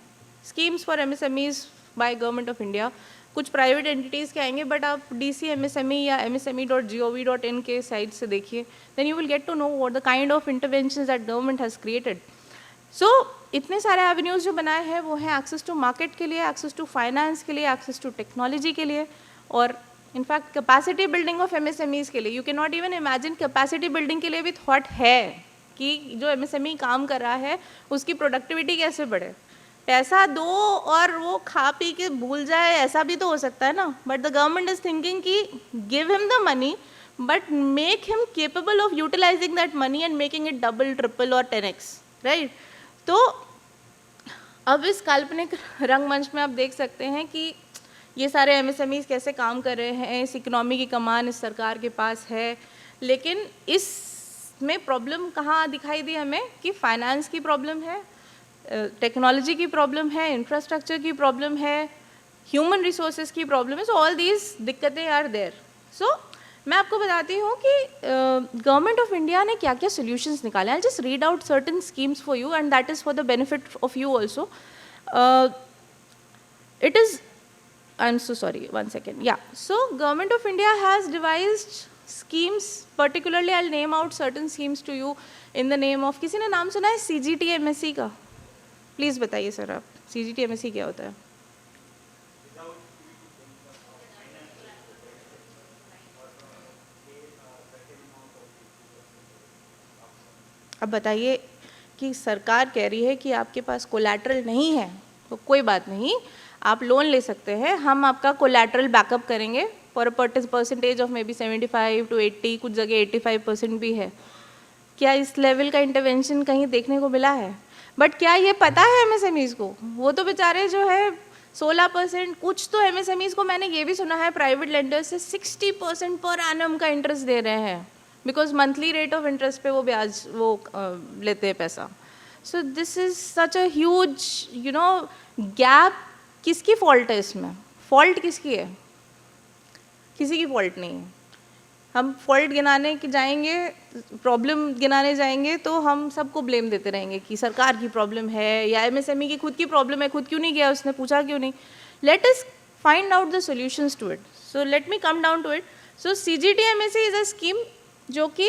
schemes for MSMEs by government of India, कुछ प्राइवेट एंटिटीज़ के आएंगे, बट आप DCMSME या msme.gov.in के साइट से देखिए, then you will get to know what the kind of interventions that government has created. So इतने सारे एवेन्यूज़ जो बनाए हैं वो हैं एक्सेस टू मार्केट के लिए, एक्सेस टू फाइनेंस के लिए, एक्सेस टू टेक्नोलॉजी के लिए, और in fact capacity building of MSMEs के लिए। You can not even imagine capacity building के लिए भी थॉट है कि जो एमएसएमई काम कर रहा है उसकी प्रोडक्टिविटी कैसे बढ़े। पैसा दो और वो खा पी के भूल जाए, ऐसा भी तो हो सकता है ना, but the government is thinking कि give him the money but make him capable of utilising that money and making it double triple और 10x, राइट। तो अब इस काल्पनिक रंगमंच में आप देख सकते हैं कि ये सारे एमएसएमईज कैसे काम कर रहे हैं, इस इकोनॉमी की कमान इस सरकार के पास है, लेकिन इसमें प्रॉब्लम कहाँ दिखाई दी हमें कि फाइनेंस की प्रॉब्लम है, टेक्नोलॉजी की प्रॉब्लम है, इंफ्रास्ट्रक्चर की प्रॉब्लम है, ह्यूमन रिसोर्सेज की प्रॉब्लम है। सो ऑल दीज दिक्कतें आर देयर। सो मैं आपको बताती हूँ कि गवर्नमेंट ऑफ इंडिया ने क्या क्या सोल्यूशंस निकाले। आई just read out certain schemes for you and that is for the benefit of you also. It is I'm so sorry, one second. Yeah, so Government of India has devised schemes, particularly I'll name out certain schemes to you in the name of, किसी ने नाम सुना है CGTMSE का? Please बताइए sir आप, CGTMSE क्या होता है? अब बताइए कि सरकार कह रही है कि आपके पास कोलैटरल नहीं है तो कोई बात नहीं, आप लोन ले सकते हैं, हम आपका कोलैटरल बैकअप करेंगे for a percentage of may B 75 to 80, कुछ जगह 85% भी है। क्या इस लेवल का इंटरवेंशन कहीं देखने को मिला है? बट क्या ये पता है एमएसएमईज को? वो तो बेचारे जो है 16%, कुछ तो एमएसएमईज को मैंने ये भी सुना है प्राइवेट लेंडर्स से 60% पर एनम का इंटरेस्ट दे रहे हैं, because monthly rate of interest पे वो ब्याज वो लेते हैं पैसा। सो this is such a huge gap. किसकी फॉल्ट है इसमें? फॉल्ट किसकी है? किसी की फॉल्ट नहीं है। हम फॉल्ट गिनाने के जाएंगे, प्रॉब्लम गिनाने जाएंगे तो हम सबको ब्लेम देते रहेंगे कि सरकार की प्रॉब्लम है या एमएसएमई की खुद की प्रॉब्लम है, खुद क्यों नहीं किया उसने, पूछा क्यों नहीं। Let us find out the solutions to it. So let me come down to it. So CGTMSE is a scheme जो कि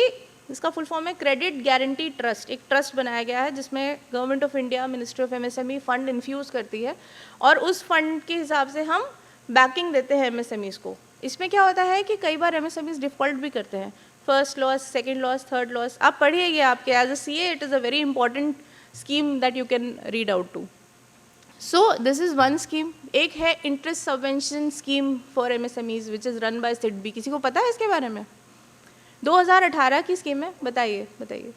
इसका फुल फॉर्म है क्रेडिट गारंटी ट्रस्ट। एक ट्रस्ट बनाया गया है जिसमें government of India, ministry of MSME fund infuse करती है और उस फंड के हिसाब से हम बैकिंग देते हैं एमएसएमईज़ को। इसमें क्या होता है कि कई बार एमएसएमईज डिफ़ॉल्ट भी करते हैं, first loss, second loss, third loss. आप पढ़िए ये आपके as a CA it is a very important scheme that you can read out too. So this is one scheme. एक है interest subvention scheme for MSMEs which is run by SIDBI. किसी को पता है इसके बारे में? 2018 की स्कीम है, बताइए बताइए।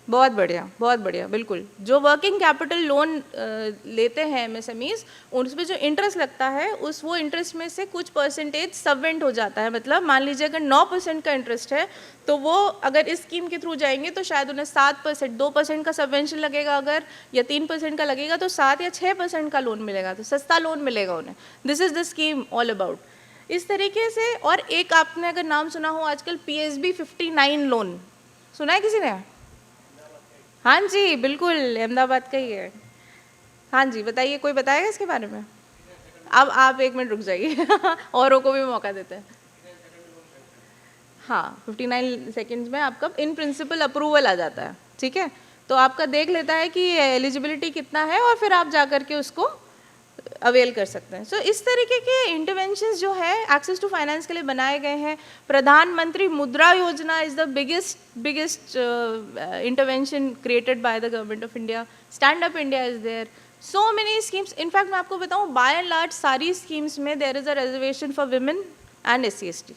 बहुत बढ़िया, बिल्कुल। जो वर्किंग कैपिटल लोन लेते हैं एमएसएमईज, उसमें जो इंटरेस्ट लगता है उस वो इंटरेस्ट में से कुछ परसेंटेज सबवेंट हो जाता है। मतलब मान लीजिए अगर 9% का इंटरेस्ट है तो वो अगर इस स्कीम के थ्रू जाएंगे तो शायद उन्हें 7%, 2% का सबवेंशन लगेगा अगर, या 3% का लगेगा तो 7 या 6% का लोन मिलेगा, तो सस्ता लोन मिलेगा उन्हें। This is the scheme all about. इस तरीके से। और एक आपने अगर नाम सुना हो आजकल PSB 59 लोन, सुना है किसी ने? हाँ जी बिल्कुल, अहमदाबाद का ही है। हाँ जी बताइए, कोई बताएगा इसके बारे में? अब आप 1 मिनट रुक जाइए औरों को भी मौका देते हैं। हाँ, 59 सेकेंड्स में आपका इन प्रिंसिपल अप्रूवल आ जाता है, ठीक है। तो आपका देख लेता है कि एलिजिबिलिटी कितना है और फिर आप जा करके उसको अवेल कर सकते हैं। सो इस तरीके के इंटरवेंशंस जो है एक्सेस टू फाइनेंस के लिए बनाए गए हैं। Pradhan Mantri Mudra Yojana is the biggest intervention created by the government of India. Stand up India is there, so many schemes. In fact मैं आपको बताऊं, बाय एंड लार्ज सारी स्कीम्स में there is a reservation for women and SC/ST।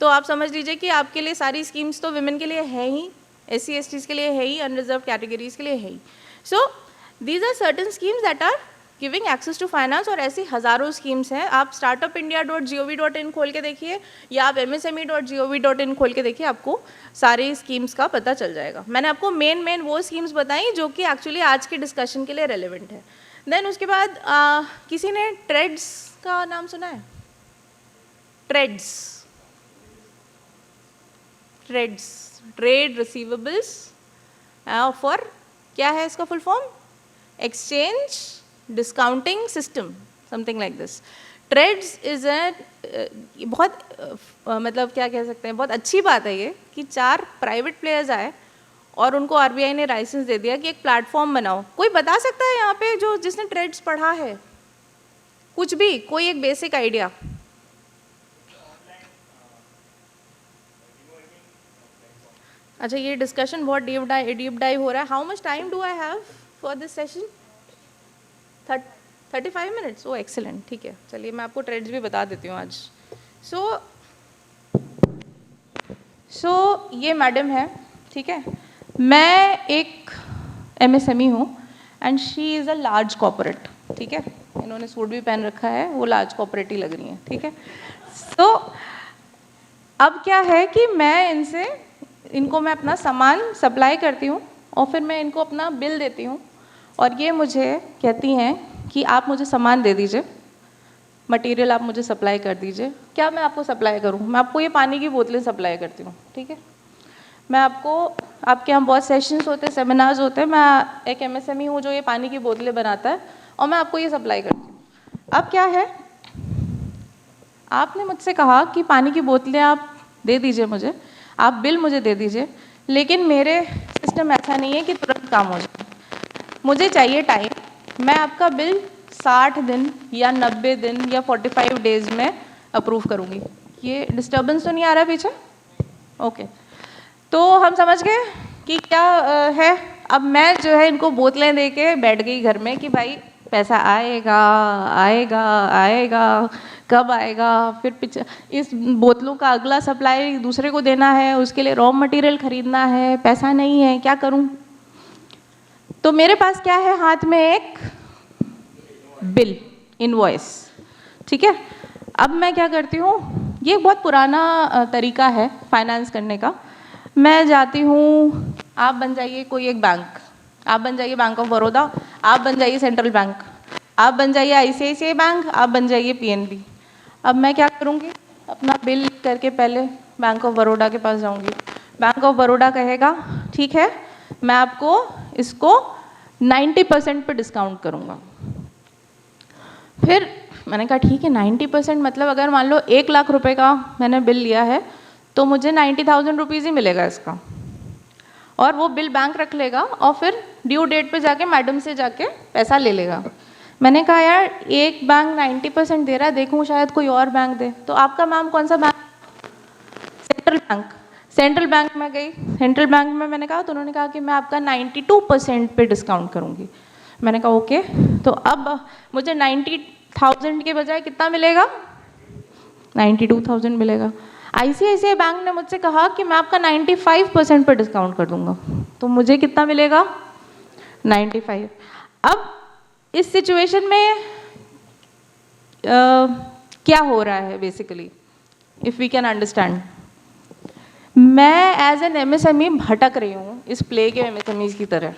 तो आप समझ लीजिए कि आपके लिए सारी स्कीम्स तो विमेन के लिए है ही, SC/STs के लिए है ही, अनरिजर्व कैटेगरीज के लिए है ही। So these are certain schemes that are giving access to finance. और ऐसी हज़ारों स्कीम्स हैं। आप startupindia.gov.in खोल के देखिए या आप msme.gov.in खोल के देखिए, आपको सारी स्कीम्स का पता चल जाएगा। मैंने आपको मेन वो स्कीम्स बताई जो कि एक्चुअली आज के डिस्कशन के लिए रेलिवेंट है। देन उसके बाद किसी ने ट्रेड्स का नाम सुना है? ट्रेड रिसीवेबल्स फॉर, क्या है इसका full form? Exchange discounting system, something like this. TReDS is बहुत मतलब क्या कह सकते हैं, बहुत अच्छी बात है ये कि 4 प्राइवेट प्लेयर्स आए और उनको RBI ने लाइसेंस दे दिया कि एक प्लेटफॉर्म बनाओ। कोई बता सकता है यहाँ पे जो जिसने ट्रेड्स पढ़ा है? कुछ भी, कोई एक बेसिक आइडिया? अच्छा, ये डिस्कशन बहुत डीप डाइव हो रहा है। How much time do I have for this session? 35 minutes. Oh excellent, ठीक है। चलिए मैं आपको ट्रेड्स भी बता देती हूँ आज। सो ये मैडम है, ठीक है। मैं एक MSME हूँ and she is a large corporate, ठीक है। इन्होंने सूट भी पहन रखा है, वो लार्ज कॉर्पोरेट ही लग रही हैं, ठीक है। सो अब क्या है कि इनको मैं अपना सामान सप्लाई करती हूँ और फिर मैं इनको अपना बिल देती हूँ और ये मुझे कहती हैं कि आप मुझे सामान दे दीजिए, मटेरियल आप मुझे सप्लाई कर दीजिए। क्या मैं आपको सप्लाई करूँ? मैं आपको ये पानी की बोतलें सप्लाई करती हूँ, ठीक है। मैं आपके यहाँ बहुत सेशंस होते हैं, सेमिनार्स होते हैं। मैं एक MSME हूँ जो ये पानी की बोतलें बनाता है और मैं आपको ये सप्लाई करती हूँ। अब क्या है, आपने मुझसे कहा कि पानी की बोतलें आप दे दीजिए मुझे, आप बिल मुझे दे दीजिए, लेकिन मेरे सिस्टम ऐसा नहीं है कि तुरंत काम हो जाए, मुझे चाहिए टाइम। मैं आपका बिल 60 दिन या 90 दिन या 45 डेज में अप्रूव करूँगी। ये डिस्टर्बेंस तो नहीं आ रहा पीछे? ओके, तो हम समझ गए कि क्या है। अब मैं जो है इनको बोतलें दे के बैठ गई घर में कि भाई पैसा आएगा आएगा आएगा, कब आएगा? फिर इस बोतलों का अगला सप्लाई दूसरे को देना है, उसके लिए रॉ मटेरियल खरीदना है, पैसा नहीं है, क्या करूं? तो मेरे पास क्या है हाथ में? एक बिल, इनवॉइस, ठीक है। अब मैं क्या करती हूँ, ये बहुत पुराना तरीका है फाइनेंस करने का। मैं जाती हूँ, आप बन जाइए कोई एक बैंक, आप बन जाइए बैंक ऑफ बड़ौदा, आप बन जाइए सेंट्रल बैंक, आप बन जाइए ICICI बैंक, आप बन जाइए PNB। अब मैं क्या करूँगी, अपना बिल करके पहले बैंक ऑफ बड़ौदा के पास जाऊँगी। बैंक ऑफ बड़ौदा कहेगा ठीक है, मैं आपको इसको 90% पे डिस्काउंट करूँगा। फिर मैंने कहा ठीक है, 90% मतलब अगर मान लो 1 लाख रुपए का मैंने बिल लिया है तो मुझे 90,000 रुपीज़ ही मिलेगा इसका। और वो बिल बैंक रख लेगा और फिर ड्यू डेट पे जाके मैडम से जाके पैसा ले लेगा। मैंने कहा यार एक बैंक 90% दे रहा है, देखूँ शायद कोई और बैंक दे। तो आपका मैम कौन सा bank? Central bank. Central bank में गई, सेंट्रल बैंक में मैंने कहा, तो उन्होंने कहा कि मैं आपका 92% पे डिस्काउंट करूँगी। मैंने कहा ओके, तो अब मुझे 90,000 के बजाय कितना मिलेगा? 92,000 मिलेगा। ICICI बैंक ने मुझसे कहा कि मैं आपका 95% पर डिस्काउंट कर दूंगा, तो मुझे कितना मिलेगा? 95। अब इस सिचुएशन में क्या हो रहा है basically, if we can understand. मैं एज एन MSME भटक रही हूँ इस प्ले के MSMEs की तरह,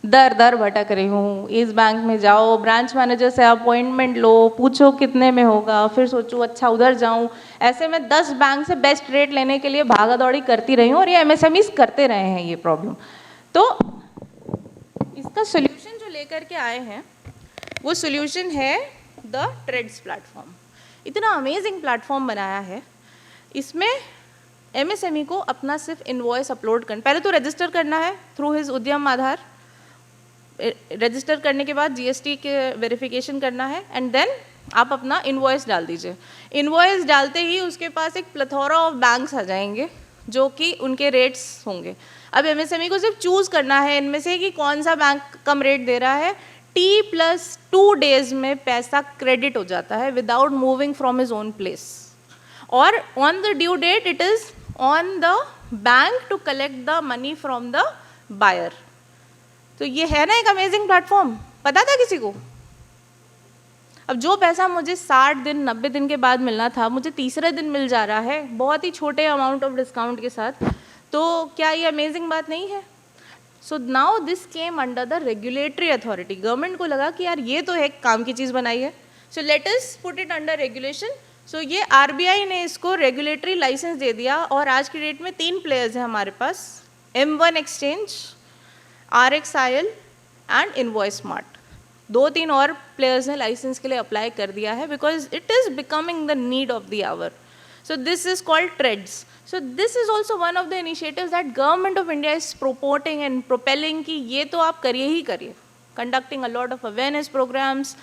दर दर भटक रही हूँ। इस बैंक में जाओ, ब्रांच मैनेजर से अपॉइंटमेंट लो, पूछो कितने में होगा, फिर सोचो अच्छा उधर जाऊँ। ऐसे में 10 बैंक से बेस्ट रेट लेने के लिए भागा दौड़ी करती रही हूँ, और ये MSMEs करते रहे हैं ये प्रॉब्लम। तो इसका सोल्यूशन जो लेकर के आए हैं वो सोल्यूशन है द ट्रेड्स प्लेटफॉर्म। इतना अमेजिंग प्लेटफॉर्म बनाया है। इसमें MSME को अपना सिर्फ इनवॉइस अपलोड करना, पहले तो रजिस्टर करना है थ्रू हिज उद्यम आधार। रजिस्टर करने के बाद GST के वेरिफिकेशन करना है, एंड देन आप अपना इनवॉइस डाल दीजिए। इनवॉइस डालते ही उसके पास एक प्लेथोरा ऑफ बैंक्स आ जाएंगे जो कि उनके रेट्स होंगे। अब MSME को सिर्फ चूज़ करना है इनमें से कि कौन सा बैंक कम रेट दे रहा है। T+2 डेज में पैसा क्रेडिट हो जाता है without moving from his own place, और on the due date it is on the bank to collect the money from the buyer. तो ये है ना एक अमेजिंग प्लेटफॉर्म, पता था किसी को? अब जो पैसा मुझे 60 दिन 90 दिन के बाद मिलना था, मुझे तीसरे दिन मिल जा रहा है, बहुत ही छोटे अमाउंट ऑफ डिस्काउंट के साथ। तो क्या ये अमेजिंग बात नहीं है? So now this came under the regulatory authority. Government को लगा कि यार ये तो एक काम की चीज़ बनाई है, so let us put it under regulation. So ये RBI ने इसको रेगुलेटरी लाइसेंस दे दिया, और आज की डेट में 3 प्लेयर्स हैं हमारे पास, M1 exchange, RXIL and invoice smart. 2-3 और प्लेयर्स ने लाइसेंस के लिए अप्लाई कर दिया है, because it is becoming the need of the hour. So this is called TREDS. So this is also one of the initiatives that Government of India is promoting and propelling कि ये तो आप करिए ही करिए, conducting a lot of awareness programs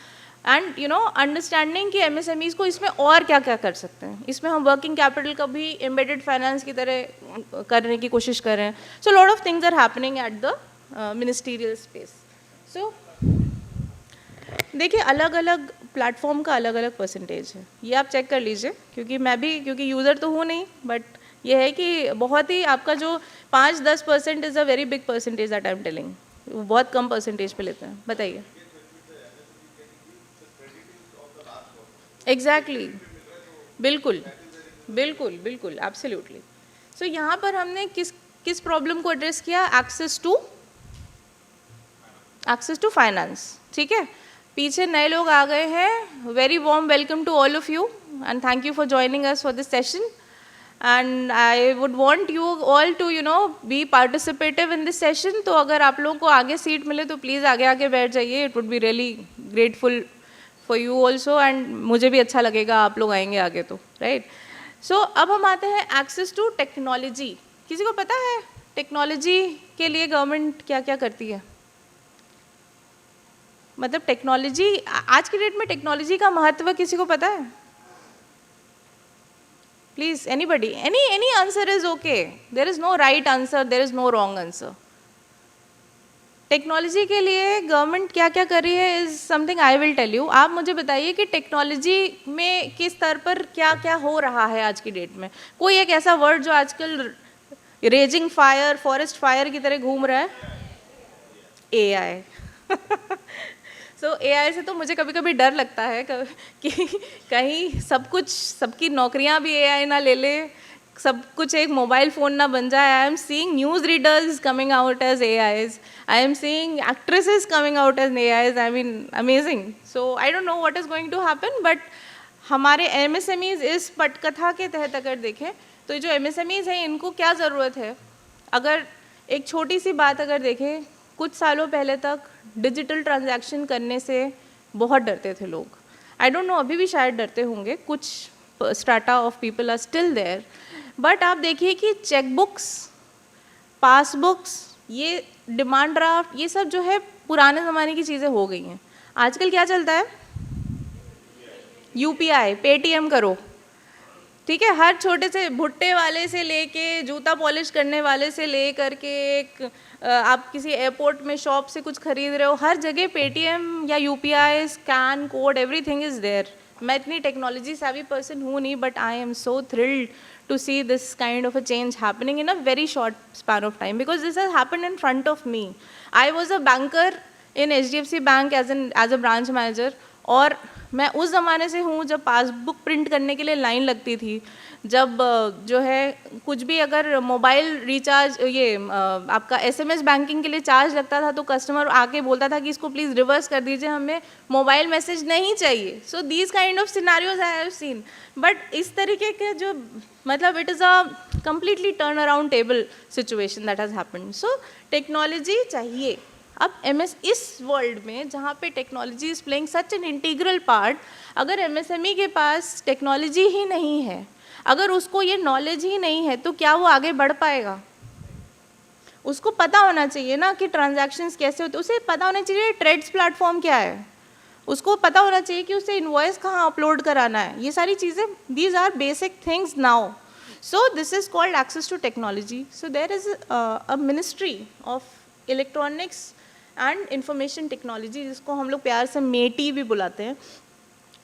and you know understanding कि MSMEs को इसमें और क्या क्या कर सकते हैं। इसमें हम working capital का भी embedded finance की तरह करने की कोशिश कर रहे हैं। So a lot of things are happening at the ministerial space. So देखिए अलग अलग प्लेटफॉर्म का अलग अलग परसेंटेज है, ये आप चेक कर लीजिए, क्योंकि यूज़र तो हूँ नहीं, बट ये है कि बहुत ही आपका जो 5-10% is a very big percentage that I am telling, बहुत कम परसेंटेज पे लेते हैं। बताइए। एग्जैक्टली, बिल्कुल बिल्कुल बिल्कुल, एब्सोल्युटली। सो यहाँ पर हमने किस प्रॉब्लम को एड्रेस किया? Access to finance. ठीक है, पीछे नए लोग आ गए हैं, very warm welcome to all of you and thank you for joining us for this session, and I would want you all to be participative in this session. तो अगर आप लोगों को आगे सीट मिले तो प्लीज़ आगे आगे बैठ जाइए, it would be really grateful for you also, and मुझे भी अच्छा लगेगा आप लोग आएंगे आगे तो, राइट। सो अब हम आते हैं एक्सेस टू टेक्नोलॉजी। किसी को पता है टेक्नोलॉजी के लिए गवर्नमेंट क्या क्या करती है? मतलब टेक्नोलॉजी, आज की डेट में टेक्नोलॉजी का महत्व किसी को पता है? Please anybody, any answer is okay, there is no right answer, there is no wrong answer. Technology के लिए गवर्नमेंट क्या क्या कर रही है is something I will tell you. आप मुझे बताइए कि टेक्नोलॉजी में किस स्तर पर क्या क्या हो रहा है आज की डेट में। कोई एक ऐसा वर्ड जो आजकल रेजिंग फायर, फॉरेस्ट फायर की तरह घूम रहा है? AI। सो AI से तो मुझे कभी कभी डर लगता है कि कहीं सब कुछ, सबकी नौकरियां भी AI ना ले ले, सब कुछ एक मोबाइल फ़ोन ना बन जाए। I am seeing news readers coming out as AIs, I am seeing actresses coming out as AIs, I mean amazing. So I don't know what is going to happen, but हमारे MSMEs इस पटकथा के तहत अगर देखें तो जो MSMEs हैं इनको क्या ज़रूरत है? अगर एक छोटी सी बात अगर देखें, कुछ सालों पहले तक डिजिटल ट्रांजैक्शन करने से बहुत डरते थे लोग। आई डोंट नो अभी भी शायद डरते होंगे, कुछ strata of people are still there, but आप देखिए कि चेकबुक्स पासबुक्स, ये डिमांड ड्राफ्ट, ये सब जो है पुराने ज़माने की चीज़ें हो गई हैं। आजकल क्या चलता है? यूपीआई, पेटीएम करो, ठीक है। हर छोटे से भुट्टे वाले से लेके जूता पॉलिश करने वाले से ले करके एक आप किसी एयरपोर्ट में शॉप से कुछ खरीद रहे हो, हर जगह पेटीएम या UPI, scan code, everything is there. मैं इतनी टेक्नोलॉजी savvy पर्सन हूँ नहीं, but I am so thrilled to see this kind of a change happening in a very short span of time, because this has happened in front of me. I was a banker in HDFC Bank as a branch manager, और मैं उस ज़माने से हूँ जब passbook print करने के लिए लाइन लगती थी, जब जो है कुछ भी अगर मोबाइल रिचार्ज, ये आपका एसएमएस बैंकिंग के लिए चार्ज लगता था तो कस्टमर आके बोलता था कि इसको प्लीज़ रिवर्स कर दीजिए, हमें मोबाइल मैसेज नहीं चाहिए। So these kind of scenarios I have seen, but इस तरीके के जो मतलब it is a completely turn around table situation that has happened. So technology चाहिए। अब इस वर्ल्ड में जहाँ पे technology is playing such an integral part, अगर एमएसएमई के पास टेक्नोलॉजी ही नहीं है, अगर उसको ये नॉलेज ही नहीं है, तो क्या वो आगे बढ़ पाएगा? उसको पता होना चाहिए ना कि ट्रांजैक्शंस कैसे होते, उसे पता होना चाहिए ट्रेड्स प्लेटफॉर्म क्या है, उसको पता होना चाहिए कि उसे इनवॉइस कहाँ अपलोड कराना है, ये सारी चीज़ें, these are basic things now. So this is called access to technology. So there is a ministry of electronics and information technology, जिसको हम लोग प्यार से मेटी भी बुलाते हैं।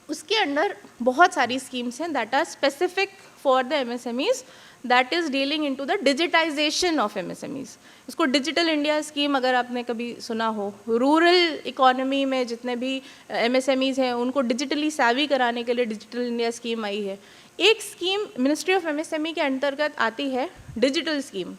उसके अंडर बहुत सारी स्कीम्स हैं that are specific for the MSMEs, that is dealing into the digitisation of MSMEs. इसको डिजिटल इंडिया स्कीम अगर आपने कभी सुना हो, रूरल इकोनॉमी में जितने भी एमएसएमईज हैं उनको डिजिटली savvy कराने के लिए डिजिटल इंडिया स्कीम आई है। एक स्कीम मिनिस्ट्री ऑफ एमएसएमई के अंतर्गत आती है डिजिटल स्कीम।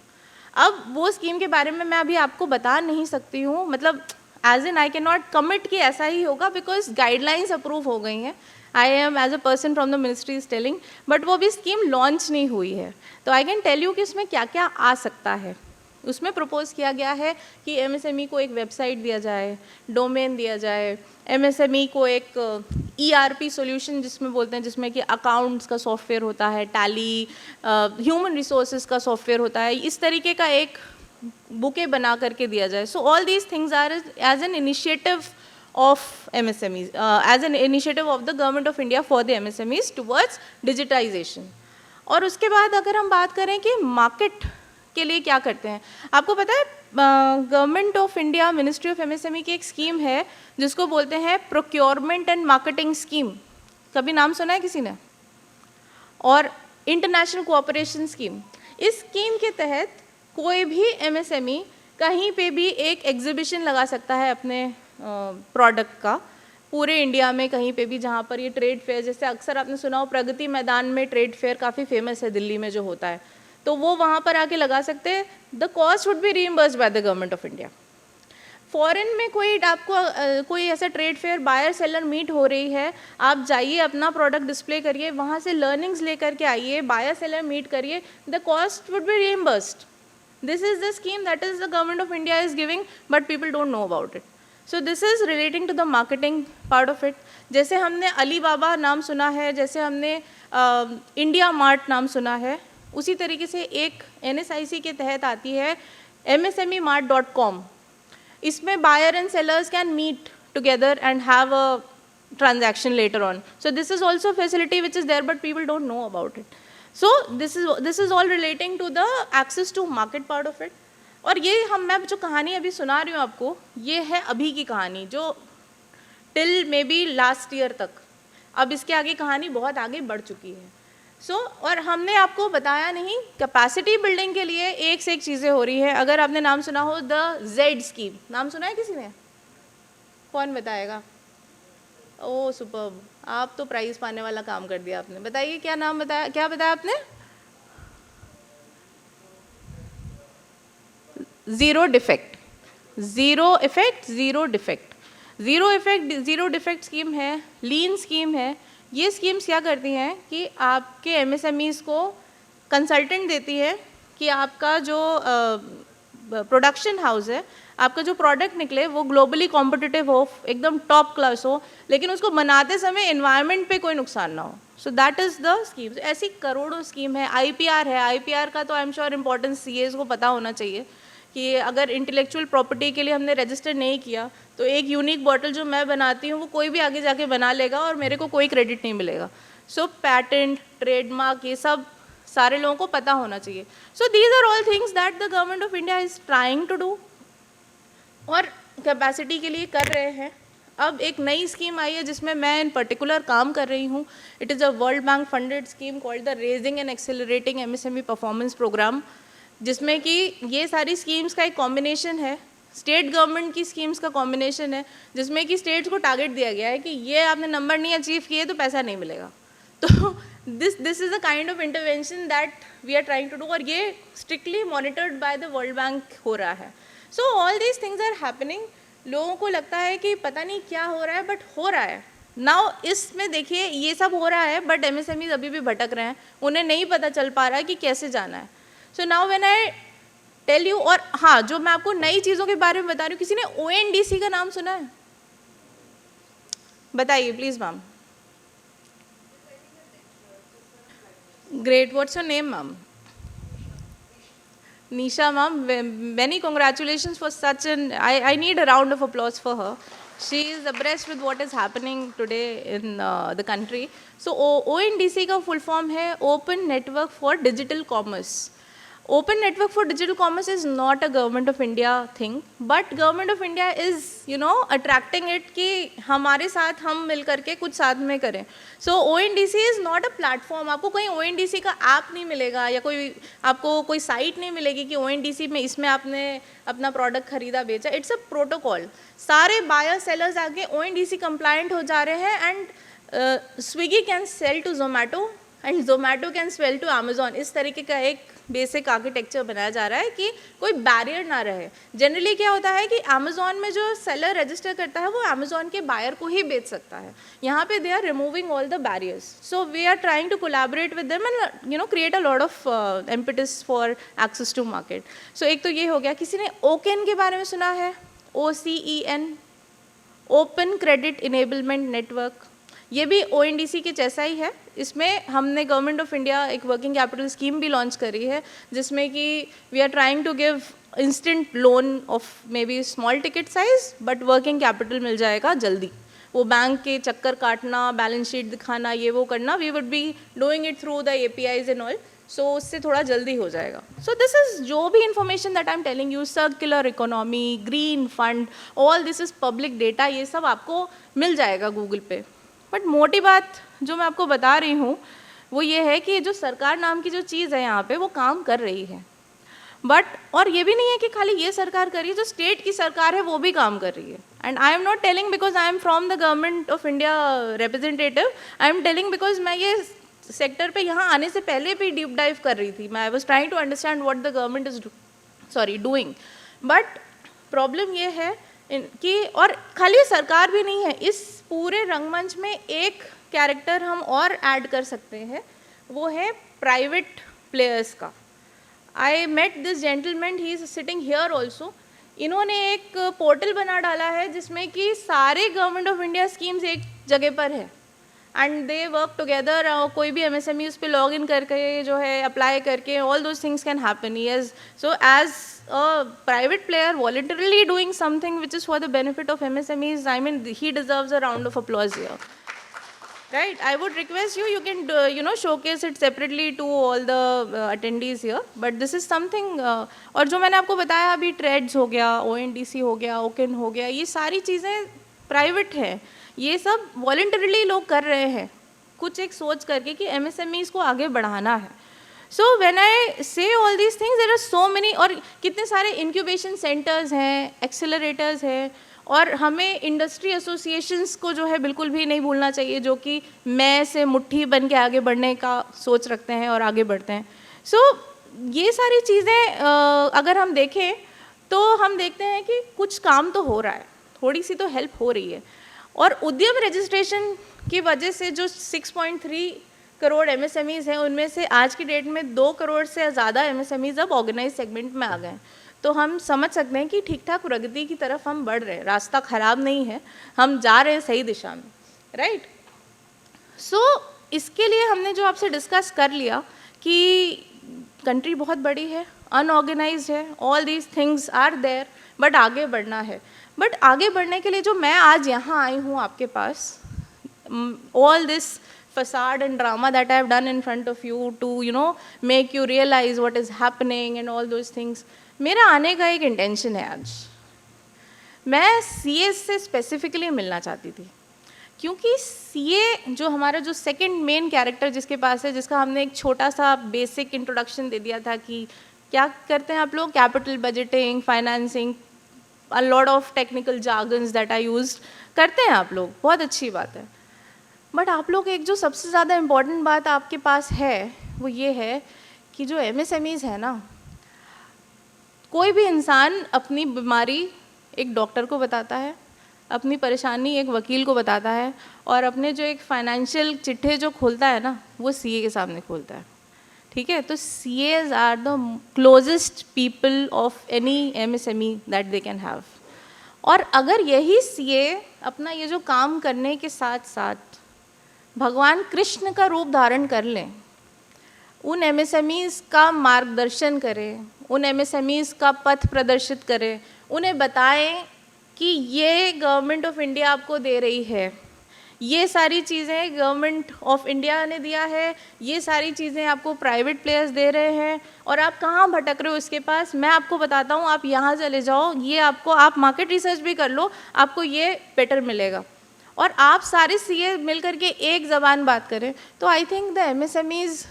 अब वो स्कीम के बारे में मैं अभी आपको बता नहीं सकती हूँ, मतलब as in I can not commit कि ऐसा ही होगा, बिकॉज गाइडलाइंस अप्रूव हो गई हैं। I am as a person from the ministry is telling, but वो अभी स्कीम लॉन्च नहीं हुई है। तो आई कैन टेल यू कि इसमें क्या क्या आ सकता है। उसमें प्रपोज किया गया है कि एमएसएमई को एक वेबसाइट दिया जाए, डोमेन दिया जाए, एमएसएमई को एक ईआरपी सॉल्यूशन जिसमें बोलते हैं, जिसमें कि अकाउंट्स का सॉफ्टवेयर होता है, टैली, ह्यूमन रिसोर्सेज का सॉफ्टवेयर होता है, इस तरीके का एक बुके बना करके दिया जाए। So all these things are as an initiative of MSMEs, as an initiative of the government of India for the MSMEs towards digitisation. और उसके बाद अगर हम बात करें कि मार्केट के लिए क्या करते हैं, आपको पता है government of India ministry of MSME की एक स्कीम है जिसको बोलते हैं प्रोक्योरमेंट एंड मार्केटिंग स्कीम। कभी नाम सुना है किसी ने? और इंटरनेशनल कोऑपरेशन स्कीम। इस स्कीम के तहत कोई भी एमएसएमई कहीं पे भी एक एग्जीबिशन लगा सकता है अपने प्रोडक्ट का, पूरे इंडिया में कहीं पे भी जहाँ पर ये ट्रेड फेयर, जैसे अक्सर आपने सुना हो प्रगति मैदान में ट्रेड फेयर काफ़ी फेमस है दिल्ली में जो होता है, तो वो वहाँ पर आके लगा सकते हैं। The cost would be reimbursed by the government of India. Foreign में कोई आपको कोई ऐसा trade fair buyer seller meet हो रही है, आप जाइए अपना प्रोडक्ट डिस्प्ले करिए, वहाँ से लर्निंग्स लेकर के आइए, बायर सेलर मीट करिए, the cost would be reimbursed. This is the scheme that is the government of India is giving, but people don't know about it. So this is relating to the marketing part of it. जैसे हमने Alibaba नाम सुना है, जैसे हमने India mart नाम सुना है, उसी तरीके से एक NSIC के तहत आती है MSMEmart.com। इसमें buyer and sellers can meet together and have a transaction later on. So this is also a facility which is there, but people don't know about it. So this is all relating to the access to market part of it. और ये मैं जो कहानी अभी सुना रही हूँ आपको, ये है अभी की कहानी जो till may be last year तक, अब इसके आगे कहानी बहुत आगे बढ़ चुकी है। और हमने आपको बताया नहीं, कैपेसिटी बिल्डिंग के लिए एक से एक चीज़ें हो रही है। अगर आपने नाम सुना हो द जेड स्कीम, नाम सुना है किसी ने? कौन बताएगा? ओह सुपर्ब, आप तो प्राइज पाने वाला काम कर दिया आपने। बताइए क्या नाम बताया, क्या बताया आपने? Zero defect, zero effect, zero defect. Zero effect, zero defect scheme है, लीन स्कीम है। ये स्कीम्स क्या करती हैं कि आपके एमएसएमईज़ को कंसल्टेंट देती है कि आपका जो प्रोडक्शन हाउस है, आपका जो प्रोडक्ट निकले वो ग्लोबली कॉम्पिटिटिव हो, एकदम टॉप क्लास हो, लेकिन उसको बनाते समय एनवायरनमेंट पे कोई नुकसान ना हो। So that is the scheme. ऐसी करोड़ों स्कीम है। IPR है, IPR का तो I am sure importance CAs को पता होना चाहिए कि अगर इंटेलेक्चुअल प्रॉपर्टी के लिए हमने रजिस्टर नहीं किया तो एक यूनिक बॉटल जो मैं बनाती हूँ वो कोई भी आगे जाके बना लेगा और मेरे को कोई क्रेडिट नहीं मिलेगा। सो पैटेंट, ट्रेडमार्क, ये सब सारे लोगों को पता होना चाहिए। So these are all things that the government of India is trying to do और कैपेसिटी के लिए कर रहे हैं। अब एक नई स्कीम आई है जिसमें मैं इन पर्टिकुलर काम कर रही हूँ। It is a world bank funded scheme called the raising and accelerating MSME performance program, जिसमें कि ये सारी स्कीम्स का एक कॉम्बिनेशन है, स्टेट गवर्नमेंट की स्कीम्स का कॉम्बिनेशन है, जिसमें कि स्टेट्स को टारगेट दिया गया है कि ये आपने नंबर नहीं अचीव किए तो पैसा नहीं मिलेगा। तो this is a kind of intervention that we are trying to do और ये strictly monitored by the world bank हो रहा है। So all these things are happening. लोगों को लगता है कि पता नहीं क्या हो रहा है, बट हो रहा है। नाउ इसमें देखिए ये सब हो रहा है बट MSMEs अभी भी भटक रहे हैं, उन्हें नहीं पता चल पा रहा है कि कैसे जाना है। So now when I tell you, और हाँ, जो मैं आपको नई चीज़ों के बारे में बता रही हूँ, किसी ने ONDC का नाम सुना है? बताइए please ma'am. Great, what's your name ma'am? Nisha ma'am, many congratulations for such an, I need a round of applause for her. She is abreast with what is happening today in the country. So ONDC का full form है Open Network for Digital Commerce. Open Network for Digital Commerce is not a Government of India thing, but Government of India is, you know, attracting it कि हमारे साथ हम मिल करके कुछ साथ में करें. So ONDC is not a platform. आपको कहीं ONDC का ऐप नहीं मिलेगा या कोई आपको कोई साइट नहीं मिलेगी कि ONDC में इसमें आपने अपना प्रोडक्ट खरीदा बेचा. It's a protocol. सारे बायर सेलर्स आगे ONDC कंप्लायंट हो जा रहे हैं and Swiggy can sell to Zomato and Zomato can sell to Amazon. इस तरीके का एक बेसिक आर्किटेक्चर बनाया जा रहा है कि कोई बैरियर ना रहे. जनरली क्या होता है कि अमेजोन में जो सेलर रजिस्टर करता है वो अमेजोन के बायर को ही बेच सकता है. यहाँ पे they are removing all the barriers. So we are trying to collaborate with them and you know create a lot of impetus for access to market. So एक तो ये हो गया. किसी ने OCEN के बारे में सुना है? OCEN, open credit enablement network. ये भी ONDC के जैसा ही है. इसमें हमने गवर्नमेंट ऑफ इंडिया एक वर्किंग कैपिटल स्कीम भी लॉन्च करी है जिसमें कि we are trying to give instant loan of may be small ticket size but working capital मिल जाएगा जल्दी. वो बैंक के चक्कर काटना, बैलेंस शीट दिखाना, ये वो करना, we would be doing it through the APIs and all. So उससे थोड़ा जल्दी हो जाएगा. सो दिस इज़ जो भी information that I am telling you, circular economy, green fund, all this is public data. ये सब आपको मिल जाएगा गूगल पे. बट मोटी बात जो मैं आपको बता रही हूँ वो ये है कि जो सरकार नाम की जो चीज़ है यहाँ पे वो काम कर रही है. बट और ये भी नहीं है कि खाली ये सरकार कर रही है, जो स्टेट की सरकार है वो भी काम कर रही है. And I am not telling because I am from the government of India representative. I am telling because मैं ये सेक्टर पे यहाँ आने से पहले भी डीप डाइव कर रही थी. मैं I was trying to understand what the government is doing. But problem ये है कि और खाली सरकार भी नहीं है, इस पूरे रंगमंच में एक कैरेक्टर हम और ऐड कर सकते हैं, वो है प्राइवेट प्लेयर्स का. I met this gentleman, he is sitting here also. इन्होंने एक पोर्टल बना डाला है जिसमें कि सारे गवर्नमेंट ऑफ इंडिया स्कीम्स एक जगह पर है एंड दे वर्क टुगेदर. कोई भी MSME उस पर लॉग इन करके जो है अप्लाई करके all those things can happen. Yes, so as a private player voluntarily doing something which is for the benefit of MSMEs, I mean, he deserves a round of applause here. Right? I would request you can you know showcase it separately to all the attendees here. But this is something और जो मैंने आपको बताया अभी, trades हो गया, ONDC हो गया, OCEN हो गया, ये सारी चीज़ें प्राइवेट हैं. ये सब वॉलंटरीली लोग कर रहे हैं कुछ एक सोच करके कि MSMEs को आगे बढ़ाना है. So when I say all these things, there are so many, और कितने सारे इंक्यूबेशन सेंटर्स हैं, एक्सेलरेटर्स हैं, और हमें इंडस्ट्री एसोसिएशंस को जो है बिल्कुल भी नहीं भूलना चाहिए जो कि मैं से मुट्ठी बन के आगे बढ़ने का सोच रखते हैं और आगे बढ़ते हैं. So ये सारी चीज़ें अगर हम देखें तो हम देखते हैं कि कुछ काम तो हो रहा है, थोड़ी सी तो हेल्प हो रही है. और उद्यम रजिस्ट्रेशन की वजह से जो 6.3 करोड़ MSMEs हैं उनमें से आज की डेट में 2 करोड़ से ज़्यादा MSMEs अब ऑर्गेनाइज सेगमेंट में आ गए हैं. तो हम समझ सकते हैं कि ठीक ठाक प्रगति की तरफ हम बढ़ रहे हैं. रास्ता ख़राब नहीं है, हम जा रहे हैं सही दिशा में. राइट? सो इसके लिए हमने जो आपसे डिस्कस कर लिया कि कंट्री बहुत बड़ी है, अनऑर्गेनाइज्ड है, all these things are there, but आगे बढ़ना है. बट आगे बढ़ने के लिए जो मैं आज यहाँ आई हूँ आपके पास, all this facade and drama that I have done in front of you to, you know, make you realize what is happening and all those things, मेरा आने का एक इंटेंशन है. आज मैं सीए से स्पेसिफिकली मिलना चाहती थी, क्योंकि सीए जो हमारा जो सेकंड मेन कैरेक्टर जिसके पास है, जिसका हमने एक छोटा सा बेसिक इंट्रोडक्शन दे दिया था कि क्या करते हैं आप लोग, capital budgeting, financing, a lot of technical jargons that I used करते हैं आप लोग, बहुत अच्छी बात है. बट आप लोग एक जो सबसे ज़्यादा इम्पॉर्टेंट बात आपके पास है वो ये है कि जो एमएसएमईज़ है ना, कोई भी इंसान अपनी बीमारी एक डॉक्टर को बताता है, अपनी परेशानी एक वकील को बताता है, और अपने जो एक फाइनेंशियल चिट्ठे जो खोलता है ना, वो सीए के सामने खोलता है. ठीक है, तो CAs are the closest people of any MSME that they can have. और अगर यही सीए अपना ये जो काम करने के साथ साथ भगवान कृष्ण का रूप धारण कर लें, उन एमएसएमईज़ का मार्गदर्शन करें, उन एमएसएमईज़ का पथ प्रदर्शित करें, उन्हें बताएं कि ये गवर्नमेंट ऑफ इंडिया आपको दे रही है, ये सारी चीज़ें गवर्नमेंट ऑफ इंडिया ने दिया है, ये सारी चीज़ें आपको प्राइवेट प्लेयर्स दे रहे हैं, और आप कहाँ भटक रहे हो इसके पास, मैं आपको बताता हूँ, आप यहाँ चले जाओ, ये आपको, आप मार्केट रिसर्च भी कर लो, आपको ये बेटर मिलेगा. और आप सारे सीए मिल करके एक ज़बान बात करें, तो आई थिंक द एमएसएमईज़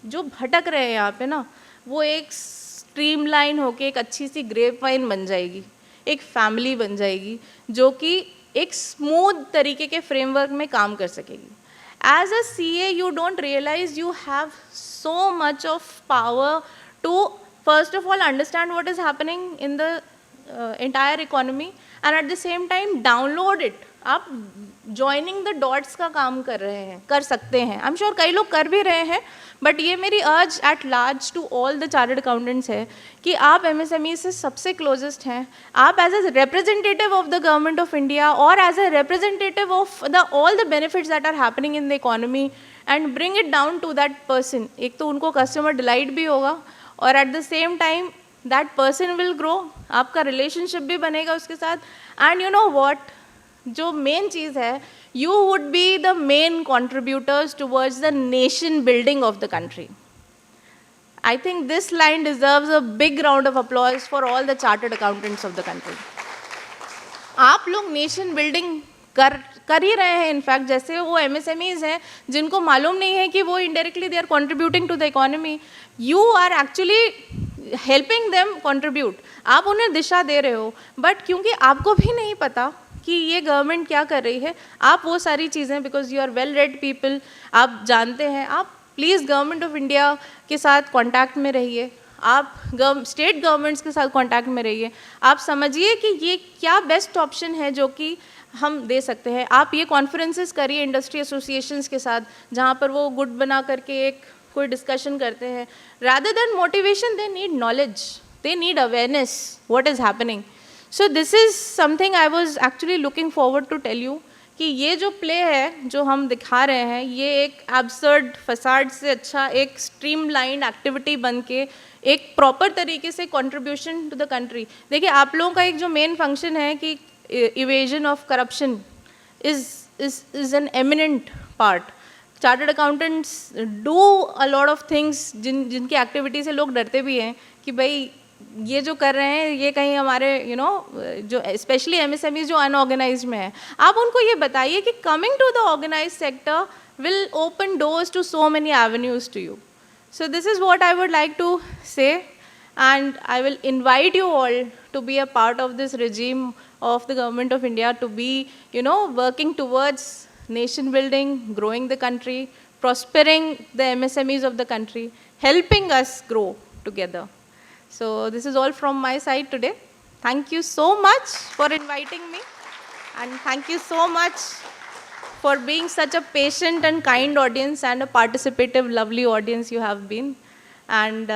जो भटक रहे हैं यहाँ पे ना, वो एक स्ट्रीमलाइन होके एक अच्छी सी ग्रेप वाइन बन जाएगी, एक फैमिली बन जाएगी, जो कि एक स्मूथ तरीके के फ्रेमवर्क में काम कर सकेगी. As a CA you don't realise you have so much of power to first of all understand what is happening in the entire economy, and at the same time download it. आप joining the dots का काम कर रहे हैं, कर सकते हैं, I am sure कई लोग कर भी रहे हैं, बट ये मेरी urge at large to all the chartered accountants है कि आप एमएसएमई से सबसे क्लोजेस्ट हैं. आप as a representative of the government of India और as a representative of the all the benefits that are happening in the economy, and bring it down to that person. एक तो उनको customer delight भी होगा, और at the same time that person will grow, आपका relationship भी बनेगा उसके साथ. एंड यू नो वॉट, जो मेन चीज़ है, you would be the main contributors towards the nation building of the country. I think this line deserves a big round of applause for all the chartered accountants of the country. आप लोग nation building कर ही रहे हैं. In fact जैसे वो MSMEs हैं जिनको मालूम नहीं है कि वो indirectly they are contributing to the economy, you are actually helping them contribute. आप उन्हें दिशा दे रहे हो, बट क्योंकि आपको भी नहीं पता कि ये गवर्नमेंट क्या कर रही है, आप वो सारी चीज़ें, because you are well read people, आप जानते हैं, आप प्लीज़ गवर्नमेंट ऑफ इंडिया के साथ कांटेक्ट में रहिए, आप स्टेट गवर्नमेंट्स के साथ कांटेक्ट में रहिए, आप समझिए कि ये क्या बेस्ट ऑप्शन है जो कि हम दे सकते हैं. आप ये कॉन्फ्रेंसेस करिए इंडस्ट्री एसोसिएशंस के साथ, जहाँ पर वो गुड बना करके एक कोई डिस्कशन करते हैं. Rather than motivation, they need knowledge, they need awareness what is happening. So this is something I was actually looking forward to tell you कि ये जो प्ले है जो हम दिखा रहे हैं, ये एक एब्सर्ड फसाड से अच्छा एक स्ट्रीमलाइंड एक्टिविटी बन के एक प्रॉपर तरीके से कंट्रीब्यूशन टू द कंट्री. देखिए, आप लोगों का एक जो मेन फंक्शन है कि evasion of corruption is an eminent part. Chartered accountants do a lot of things जिनकी एक्टिविटी से लोग डरते भी हैं कि भाई ये जो कर रहे हैं ये कहीं हमारे जो स्पेशली एमएसएमईज जो अनऑर्गेनाइज्ड में है, आप उनको ये बताइए कि coming to the organised sector will open doors to so many avenues to you. So this is what I would like to say, and I will invite you all to be a part of this regime of the government of India, to be working towards nation building, growing the country, prospering the MSMEs of the country, helping us grow together. So this is all from my side today. Thank you so much for inviting me, and thank you so much for being such a patient and kind audience and a participative, lovely audience you have been. And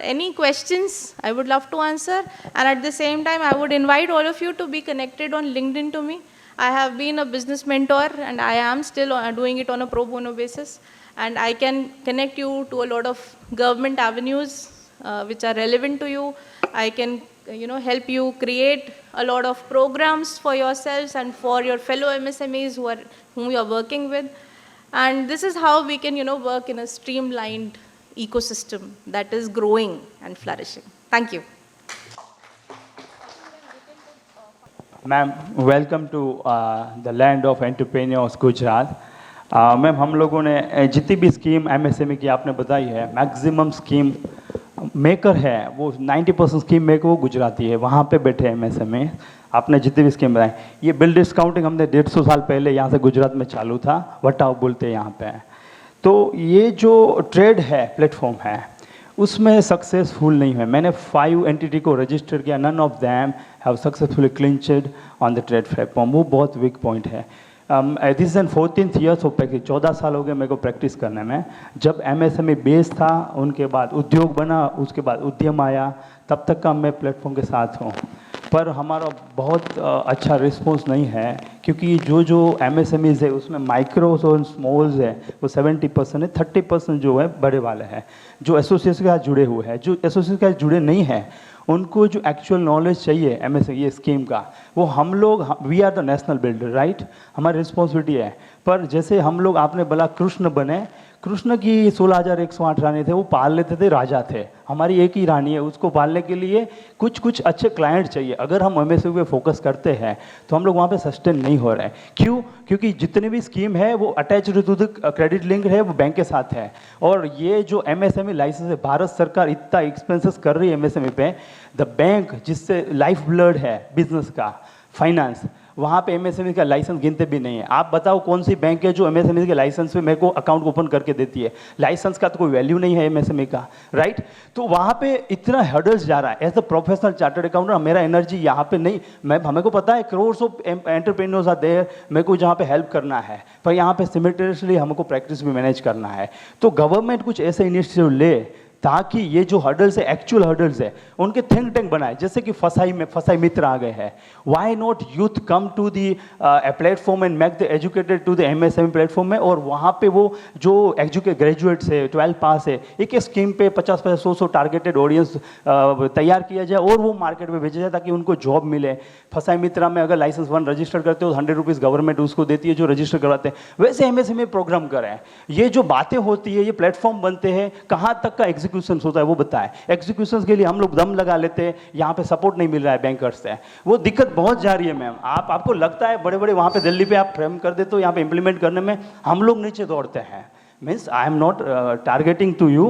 any questions I would love to answer, and at the same time I would invite all of you to be connected on LinkedIn to me. I have been a business mentor and I am still doing it on a pro bono basis. And I can connect you to a lot of government avenues which are relevant to you. I can help you create a lot of programs for yourselves and for your fellow MSMEs whom you are working with. And this is how we can work in a streamlined ecosystem that is growing and flourishing. Thank you. Ma'am welcome to the land of entrepreneurs Gujarat. Ma'am हम लोगों ने जितनी भी scheme MSME की आपने बताई है, maximum scheme maker है वो 90% स्कीम मेकर वो गुजराती है, वहाँ पे बैठे हैं एमएसएमई। आपने जितनी भी स्कीम बताई, ये बिल डिस्काउंटिंग हमने 150 साल पहले यहाँ से गुजरात में चालू था, वटाव बोलते हैं यहाँ पे। तो ये जो ट्रेड है प्लेटफॉर्म है उसमें सक्सेसफुल नहीं है। मैंने 5 एंटिटी को रजिस्टर किया, none of them have successfully clinched on the trade platform. वो बहुत वीक पॉइंट है। This and 14th years of practice, 14 साल हो गए मेरे को प्रैक्टिस करने में। जब एमएसएमई बेस था, उनके बाद उद्योग बना, उसके बाद उद्यम आया, तब तक का मैं प्लेटफॉर्म के साथ हूँ। पर हमारा बहुत अच्छा रिस्पॉन्स नहीं है, क्योंकि जो एमएसएमईज़ है उसमें माइक्रोस और स्मॉल्स है वो 70% है, 30% जो है बड़े वाले हैं जो एसोसिएशन के साथ जुड़े हुए हैं। जो एसोसिएशन के साथ जुड़े नहीं हैं उनको जो एक्चुअल नॉलेज चाहिए एमएसएमई ये स्कीम का, वो हम लोग, we are the national builder right, हमारी रिस्पॉन्सिबिलिटी है। पर जैसे हम लोग, आपने बोला कृष्ण बने, कृष्ण की 16,108 रानी थे, वो पाल लेते थे, राजा थे। हमारी एक ही रानी है, उसको पालने के लिए कुछ अच्छे क्लाइंट चाहिए। अगर हम एमएसएमई पे फोकस करते हैं तो हम लोग वहाँ पे सस्टेन नहीं हो रहे हैं। क्यों? क्योंकि जितने भी स्कीम है वो attached to the credit link है, वो बैंक के साथ है। और ये जो एमएसएमई लाइसेंस है, भारत सरकार इतना एक्सपेंसेस कर रही है एमएसएमई पे, द बैंक जिससे लाइफ ब्लड है बिजनेस का, फाइनेंस, वहाँ पे एमएसएमई का लाइसेंस गिनते भी नहीं है। आप बताओ कौन सी बैंक है जो एमएसएमई के लाइसेंस पे मेरे को अकाउंट ओपन करके देती है? लाइसेंस का तो कोई वैल्यू नहीं है एमएसएमई का, राइट? तो वहाँ पे इतना हर्डल्स जा रहा है। As a professional chartered accountant मेरा एनर्जी यहाँ पे नहीं, हमें को पता है crore of entrepreneurs are there, मेरे को जहाँ पे हेल्प करना है, पर यहाँ पे सिमिलटेनियसली हमको प्रैक्टिस भी मैनेज करना है। तो गवर्नमेंट कुछ ऐसे इनिशिएटिव ले ताकि ये जो हर्डल्स है, एक्चुअल हर्डल्स है, उनके थिंक टैंक बनाए। जैसे कि फसाई मित्र आ गए हैं, why not youth come to the platform and make the educated to the MSME platform में, और वहाँ पे वो जो ग्रेजुएट्स है, 12 पास है, एक स्कीम पे 50-50, 100 टारगेटेड ऑडियंस तैयार किया जाए और वो मार्केट में भेजा जाए ताकि उनको जॉब मिले। फसाई मित्रा में अगर लाइसेंस 1 रजिस्टर करते हो 100 रुपीज़ गवर्नमेंट उसको देती है जो रजिस्टर करवाते हैं। वैसे एमएसएमई प्रोग्राम करें। ये जो बातें होती है, ये प्लेटफॉर्म बनते हैं, कहाँ तक का एग्जीक्यूशन होता है वो बताए। एग्जीक्यूशन के लिए हम लोग दम लगा लेते हैं, यहाँ पे सपोर्ट नहीं मिल रहा है बैंकर्स से, वो दिक्कत बहुत जा रही है मैम। आपको लगता है बड़े बड़े वहाँ पे दिल्ली पे आप फ्रेम कर देते हो, यहाँ पे इंप्लीमेंट करने में हम लोग नीचे दौड़ते हैं। Means I am not targeting to you.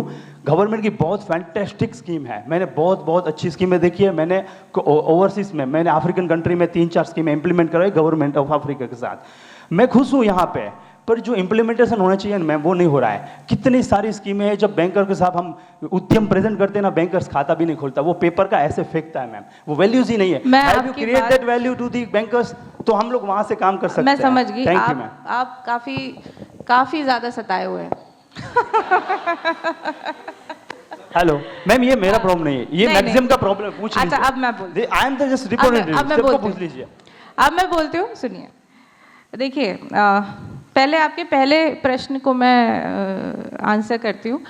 Government की बहुत फैंटेस्टिक स्कीम है, मैंने बहुत अच्छी स्कीमें देखी है। मैंने ओवरसीज में, मैंने अफ्रीकन कंट्री में 3-4 स्कीमें इंप्लीमेंट कराई गवर्नमेंट ऑफ अफ्रीका के साथ। मैं खुश हूँ यहाँ पे, पर जो इम्प्लीमेंटेशन होना चाहिए मैम वो नहीं हो रहा है। कितनी सारी स्कीमें हैं, जब बैंकर के साथ हम उद्यम प्रेजेंट करते हैं ना, बैंकर्स खाता भी नहीं खोलता, वो पेपर का ऐसे फेंकता है मैम, वो वैल्यूज ही नहीं है। Have you create that value to the bankers, तो हम लोग वहां से काम कर सकते हैं। मैं समझ गई, थैंक यू मैम। आप काफी ज्यादा सताए हुए हैं। हेलो मैम, ये मेरा प्रॉब्लम नहीं है, ये मैक्सिमम का प्रॉब्लम पूछ लीजिए। अच्छा अब मैं बोलती हूं, I am the just representative, सबको पूछ लीजिए। अब मैं बोलती हूँ, सुनिए। देखिए, पहले आपके पहले प्रश्न को मैं आंसर करती हूँ।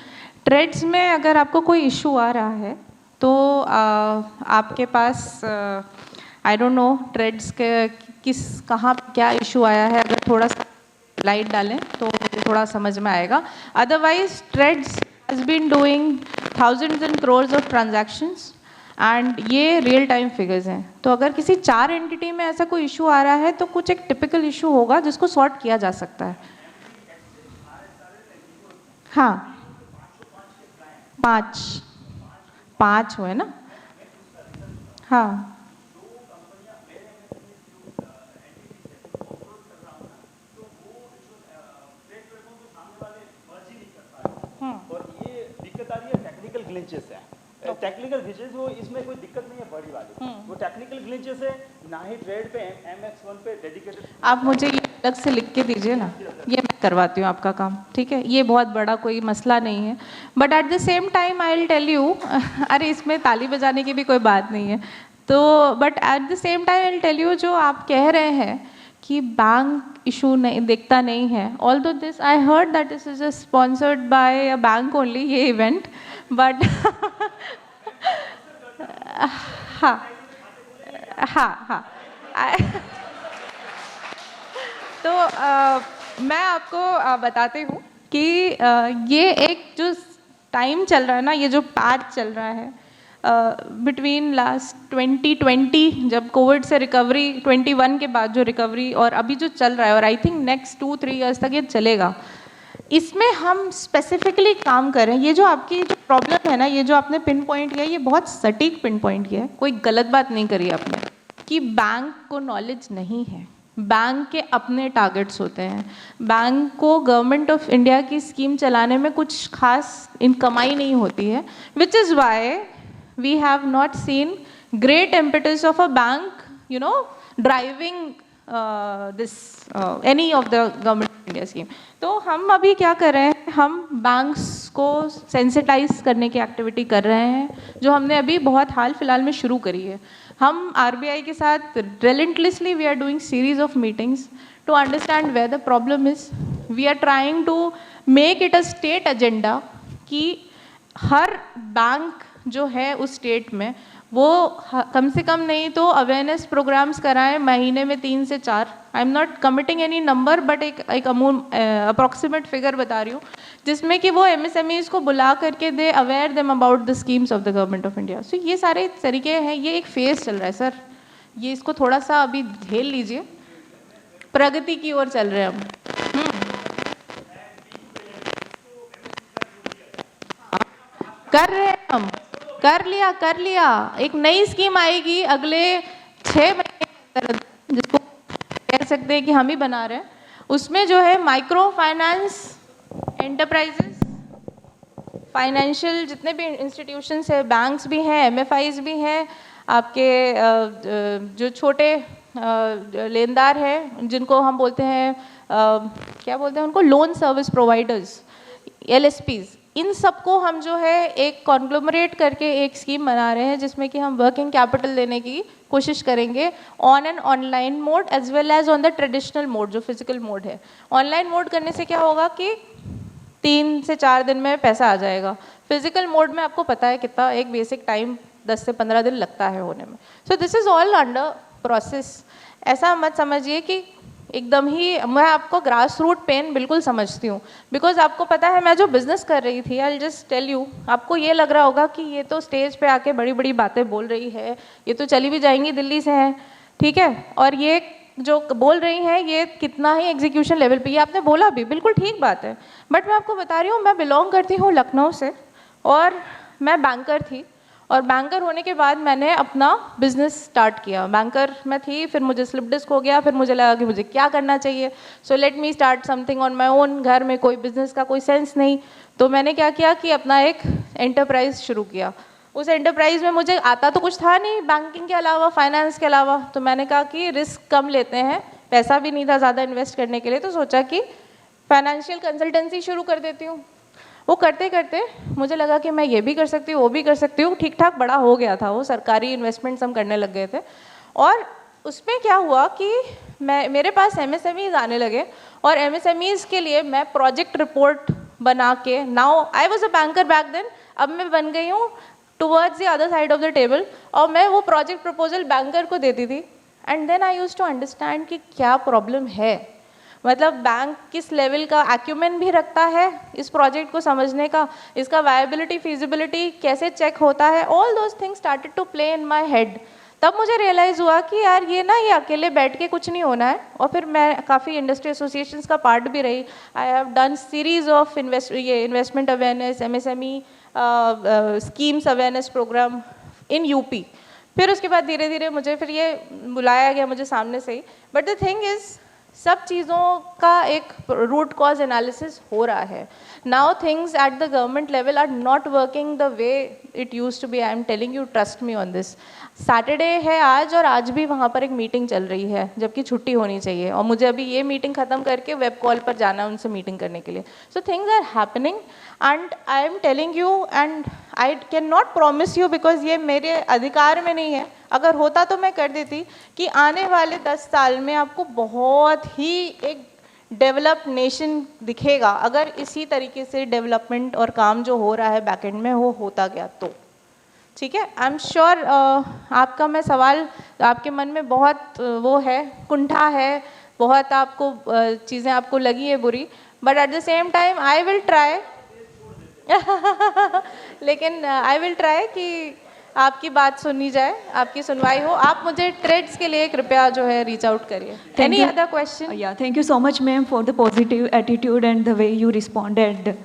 ट्रेड्स में अगर आपको कोई इशू आ रहा है तो आपके पास आई डोंट नो ट्रेड्स के कहाँ क्या इशू आया है, अगर थोड़ा सा लाइट डालें तो थोड़ा समझ में आएगा। Otherwise trades has been doing thousands and crores of transactions and ये रियल टाइम फिगर्स हैं। तो अगर किसी 4 एंटिटी में ऐसा कोई इशू आ रहा है तो कुछ एक टिपिकल इशू होगा जिसको सॉर्ट किया जा सकता है। हाँ, 5 हुए ना। हाँ, और ये दिक्कत आ रही है टेक्निकल ग्लिचेस है। टेक्निकल ग्लिचेस वो, इसमें कोई दिक्कत नहीं है बड़ी वाली, वो टेक्निकल ग्लिचेस है ना ही ट्रेड पे MX1 पे डेडिकेटेड। आप मुझे ये अलग से लिख के दीजिए ना, ये मैं करवाती हूँ आपका काम, ठीक है? ये बहुत बड़ा कोई मसला नहीं है, but at the same time I will tell you, अरे इसमें ताली बजाने की भी कोई बात नहीं है। तो but at the same time I will tell you, जो आप कह रहे हैं कि बैंक इशू नहीं दिखता नहीं है. Although this I heard that this is sponsored by a bank only, ये इवेंट, बट हाँ हाँ हाँ. तो मैं आपको बताती हूँ कि ये एक जो टाइम चल रहा है ना, ये जो पैच चल रहा है बिटवीन लास्ट 2020 जब कोविड से रिकवरी, 21 के बाद जो रिकवरी, और अभी जो चल रहा है, और आई थिंक नेक्स्ट 2-3 ईयर्स तक ये चलेगा, इसमें हम स्पेसिफिकली काम करें. ये जो आपकी जो प्रॉब्लम है ना, ये जो आपने पिन पॉइंट किया, ये बहुत सटीक पिन पॉइंट किया है, कोई गलत बात नहीं करी आपने, कि बैंक को नॉलेज नहीं है. बैंक के अपने टारगेट्स होते हैं. बैंक को गवर्नमेंट ऑफ इंडिया की स्कीम चलाने में कुछ खास कमाई नहीं होती है, which is why we have not seen great impetus of a bank, you know, driving this any of the government of India scheme. तो हम अभी क्या कर रहे हैं, हम बैंक्स को सेंसिटाइज करने की एक्टिविटी कर रहे हैं, जो हमने अभी बहुत हाल फिलहाल में शुरू करी है. हम RBI के साथ relentlessly we are doing series of meetings to understand where the problem is. We are trying to make it a state agenda कि हर बैंक जो है उस स्टेट में वो कम से कम नहीं तो अवेयरनेस प्रोग्राम्स कराएं महीने में 3 से 4. आई am not committing any number, but एक अप्रॉक्सीमेट फिगर बता रही हूँ, जिसमें कि वो MSMEs को बुला करके दे aware them about the schemes of the government of India. So ये सारे तरीके हैं. ये एक फेज चल रहा है सर, ये इसको थोड़ा सा अभी झेल लीजिए. प्रगति की ओर चल रहे हैं हम. कर रहे हैं हम, कर लिया. एक नई स्कीम आएगी अगले 6 महीने के अंदर, जिसको कह सकते हैं कि हम ही बना रहे हैं. उसमें जो है माइक्रो फाइनेंस एंटरप्राइजेस, फाइनेंशियल जितने भी इंस्टीट्यूशंस है, बैंक्स भी हैं, MFIs भी हैं, आपके जो छोटे लेनदार हैं, जिनको हम बोलते हैं क्या बोलते हैं उनको, लोन सर्विस प्रोवाइडर्स, LSPs, इन सबको हम जो है एक कॉन्ग्लोमरेट करके एक स्कीम बना रहे हैं, जिसमें कि हम वर्किंग कैपिटल देने की कोशिश करेंगे on an online mode as well as on the traditional mode, जो फिजिकल मोड है. ऑनलाइन मोड करने से क्या होगा कि 3 से 4 दिन में पैसा आ जाएगा. फिजिकल मोड में आपको पता है कितना एक बेसिक टाइम 10 से 15 दिन लगता है होने में. So this is all under process. ऐसा मत समझिए कि एकदम ही, मैं आपको ग्रास रूट पेन बिल्कुल समझती हूँ, बिकॉज आपको पता है मैं जो बिज़नेस कर रही थी, आई जस्ट टेल यू, आपको ये लग रहा होगा कि ये तो स्टेज पे आके बड़ी बड़ी बातें बोल रही है, ये तो चली भी जाएंगी, दिल्ली से हैं, ठीक है, और ये जो बोल रही हैं ये कितना ही एग्जीक्यूशन लेवल पे, ये आपने बोला भी, बिल्कुल ठीक बात है. बट मैं आपको बता रही हूँ, मैं बिलोंग करती हूँ लखनऊ से, और मैं बैंकर थी, और बैंकर होने के बाद मैंने अपना बिजनेस स्टार्ट किया. बैंकर मैं थी, फिर मुझे स्लिप डिस्क हो गया, फिर मुझे लगा कि मुझे क्या करना चाहिए, सो let me start something on my own. घर में कोई बिजनेस का कोई सेंस नहीं, तो मैंने क्या किया कि अपना एक एंटरप्राइज शुरू किया. उस एंटरप्राइज में मुझे आता तो कुछ था नहीं बैंकिंग के अलावा, फाइनेंस के अलावा, तो मैंने कहा कि रिस्क कम लेते हैं, पैसा भी नहीं था ज़्यादा इन्वेस्ट करने के लिए, तो सोचा कि फाइनेंशियल कंसल्टेंसी शुरू कर देती हूँ. वो करते करते मुझे लगा कि मैं ये भी कर सकती हूँ, वो भी कर सकती हूँ, ठीक ठाक बड़ा हो गया था वो, सरकारी इन्वेस्टमेंट्स हम करने लग गए थे. और उसमें क्या हुआ कि मेरे पास MSMEs आने लगे, और MSMEs के लिए मैं प्रोजेक्ट रिपोर्ट बना के, now I was a banker back then, अब मैं बन गई हूँ towards the other side of the table, और मैं वो प्रोजेक्ट प्रपोजल बैंकर को देती थी. And then I use to understand कि क्या प्रॉब्लम है, मतलब बैंक किस लेवल का एक्यूमेन भी रखता है इस प्रोजेक्ट को समझने का, इसका वायबिलिटी फिजिबिलिटी कैसे चेक होता है, all those things started to play in my head. तब मुझे रियलाइज़ हुआ कि यार ये ना, ये अकेले बैठ के कुछ नहीं होना है. और फिर मैं काफ़ी इंडस्ट्री एसोसिएशंस का पार्ट भी रही. I have done series of investment awareness, MSME schemes awareness program in UP. फिर उसके बाद धीरे धीरे मुझे फिर ये बुलाया गया मुझे सामने से ही. बट द थिंग इज़, सब चीज़ों का एक रूट कॉज एनालिसिस हो रहा है. Now things at the government level are not working the way it use to be. I am telling you, trust me on this. Saturday है आज, और आज भी वहाँ पर एक मीटिंग चल रही है, जबकि छुट्टी होनी चाहिए, और मुझे अभी ये मीटिंग ख़त्म करके वेब कॉल पर जाना है उनसे मीटिंग करने के लिए. So things are happening, and I am telling you, and I can not promise you, because ये मेरे अधिकार में नहीं है. अगर होता तो मैं कर देती कि आने वाले 10 साल में आपको बहुत ही एक डेवलप्ड नेशन दिखेगा अगर इसी तरीके से डेवलपमेंट और काम जो हो रहा है बैकएंड में वो होता गया तो। ठीक है, आई एम श्योर आपका मैं सवाल आपके मन में बहुत वो है, कुंठा है, बहुत आपको चीज़ें आपको लगी है बुरी, but at the same time I will try लेकिन आई विल ट्राई कि आपकी बात सुनी जाए, आपकी सुनवाई हो। आप मुझे ट्रेड्स के लिए कृपया जो है रीच आउट करिए। Any other question? Yeah, thank you so much, ma'am, for the positive attitude and the way you responded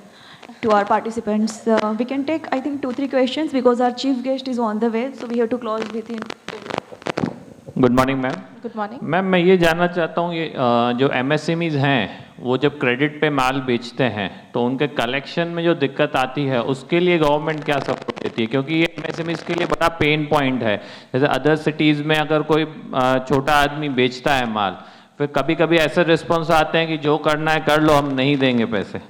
to our participants. We can take, I think, 2-3 questions because our chief guest is on the way, so we have to close within. Good morning ma'am. Good morning. Ma'am मैं ये जानना चाहता हूँ ये जो MSMEs हैं वो जब क्रेडिट पे माल बेचते हैं तो उनके कलेक्शन में जो दिक्कत आती है उसके लिए गवर्नमेंट क्या सपोर्ट देती है? क्योंकि ये एमएसएमईज के लिए बड़ा पेन पॉइंट है। जैसे अदर सिटीज़ में अगर कोई छोटा आदमी बेचता है माल, फिर कभी कभी ऐसे रिस्पॉन्स आते हैं कि जो करना है कर लो, हम नहीं देंगे पैसे।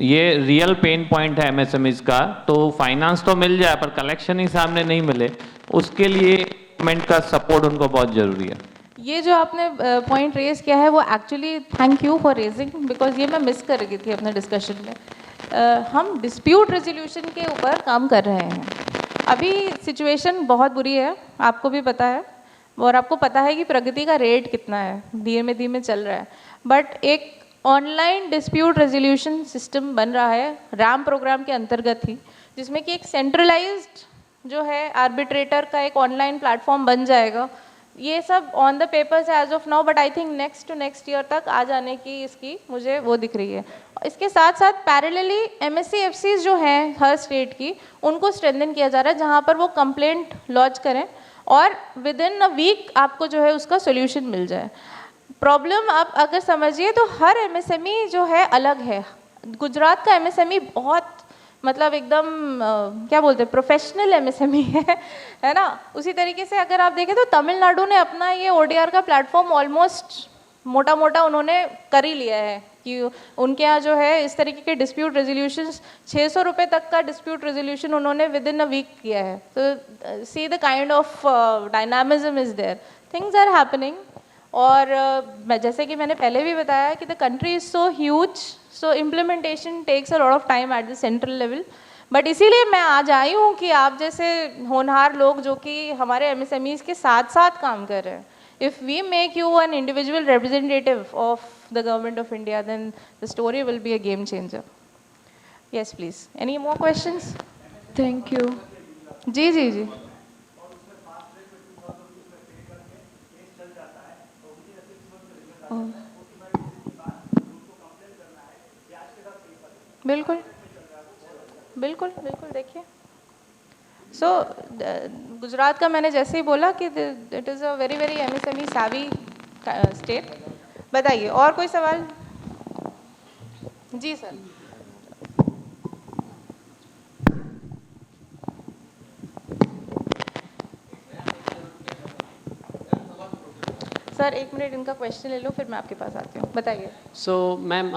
ये रियल पेन पॉइंट है एमएसएमईज का। तो फाइनेंस तो मिल जाए पर कलेक्शन ही सामने नहीं मिले, उसके लिए गवर्नमेंट का सपोर्ट उनको बहुत ज़रूरी है। ये जो आपने पॉइंट रेज किया है वो actually thank you for raising, because ये मैं मिस कर गई थी अपने डिस्कशन में। हम डिस्प्यूट रेजोल्यूशन के ऊपर काम कर रहे हैं। अभी सिचुएशन बहुत बुरी है, आपको भी पता है, और आपको पता है कि प्रगति का रेट कितना है, धीमे धीमे चल रहा है। बट एक ऑनलाइन डिस्प्यूट रेजोल्यूशन सिस्टम बन रहा है रैम प्रोग्राम के अंतर्गत ही, जिसमें कि एक सेंट्रलाइज्ड जो है आर्बिट्रेटर का एक ऑनलाइन प्लेटफॉर्म बन जाएगा। ये सब on the papers as of now, but I think next to next year तक आ जाने की इसकी मुझे वो दिख रही है। इसके साथ साथ पैरेलली MSC-FCs जो हैं हर स्टेट की, उनको स्ट्रेंथन किया जा रहा है, जहाँ पर वो कंप्लेंट लॉन्च करें और विद इन अ वीक आपको जो है उसका सोल्यूशन मिल जाए। प्रॉब्लम आप अगर समझिए तो हर MSME जो है अलग है। गुजरात का MSME बहुत मतलब एकदम क्या बोलते हैं प्रोफेशनल MSME है ना। उसी तरीके से अगर आप देखें तो तमिलनाडु ने अपना ये ODR का प्लेटफॉर्म ऑलमोस्ट मोटा मोटा उन्होंने कर ही लिया है कि उनके यहाँ जो है इस तरीके के डिस्प्यूट रेजोल्यूशन 600 रुपये तक का डिस्प्यूट रेजोल्यूशन उन्होंने विद इन अ वीक किया है। तो see the kind of dynamism is there, things are happening. और जैसे कि मैंने पहले भी बताया कि the country is so huge, so implementation takes a lot of time at the central level. But इसीलिए मैं आज आई हूँ कि आप जैसे होनहार लोग जो कि हमारे MSMEs के साथ साथ काम कर रहे हैं, if we make you an individual representative of the government of India, then the story will be a game changer. Yes please, any more questions? Thank you. जी जी जी। बिल्कुल बिल्कुल बिल्कुल। देखिए सो गुजरात का मैंने जैसे ही बोला कि it is a very very MSME savvy state. बताइए और कोई सवाल? जी सर। सर एक मिनट इनका क्वेश्चन ले लो, फिर मैं आपके पास आती हूँ। बताइए। So, ma'am,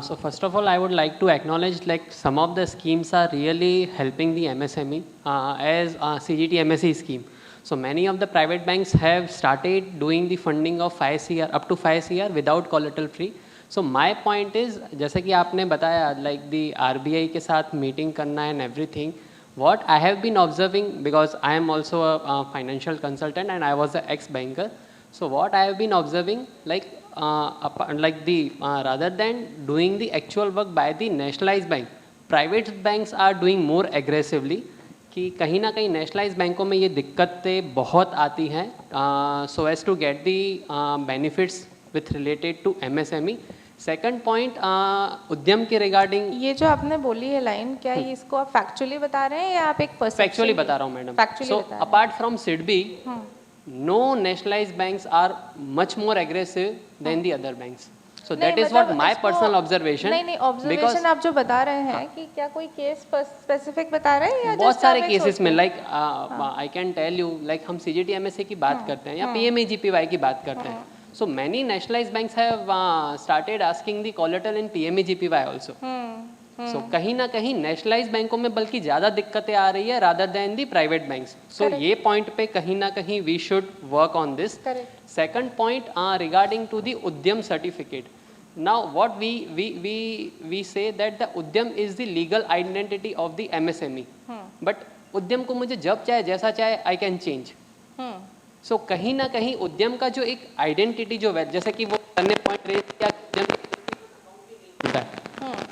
so first of all, I would like to acknowledge like some of the schemes are really helping the MSME as CGT MSE scheme. So many of the private banks have started doing the funding of 5 CR up to 5 CR without collateral free. So my point is, जैसे कि आपने बताया like the RBI के साथ meeting करना and everything. What I have been observing, because I am also a financial consultant and I was an ex-banker. So what I have been observing, like rather than doing the actual work by the nationalized bank, private banks are doing more aggressively. कि कहीं ना कहीं nationalise बैंकों में ये दिक्कतें बहुत आती हैं so as to get the benefits with related to MSME। Second point Udyam के रिगार्डिंग, ये जो आपने बोली है लाइन, क्या ये इसको आप फैक्चुअली बता रहे हैं या आप एक फैक्चुअली बता रहा हूँ madam. So apart from SIDBI, no nationalized banks are much more aggressive than the other banks. So that is what my personal observation. नहीं ऑब्जर्वेशन आप जो बता रहे हैं कि क्या कोई केस स्पेसिफिक बता रहे हैं या बहुत सारे केसेस में like I can tell you, like हम CGT MSA की बात करते हैं या PMEGPY की बात करते हैं, so many nationalized banks have started asking the collateral in PMEGPY also. सो कहीं ना कहीं नेशनलाइज बैंकों में बल्कि ज़्यादा दिक्कतें आ रही है rather than the private banks. So ये पॉइंट पे कहीं ना कहीं we should work on this. Second point regarding to the Udyam certificate. Now what we say that the उद्यम is the legal identity of the MSME. But उद्यम को मुझे जब चाहे जैसा चाहे I can change. सो कहीं ना कहीं उद्यम का जो एक आइडेंटिटी जो है, जैसे कि वो अन्य पॉइंट रेज किया,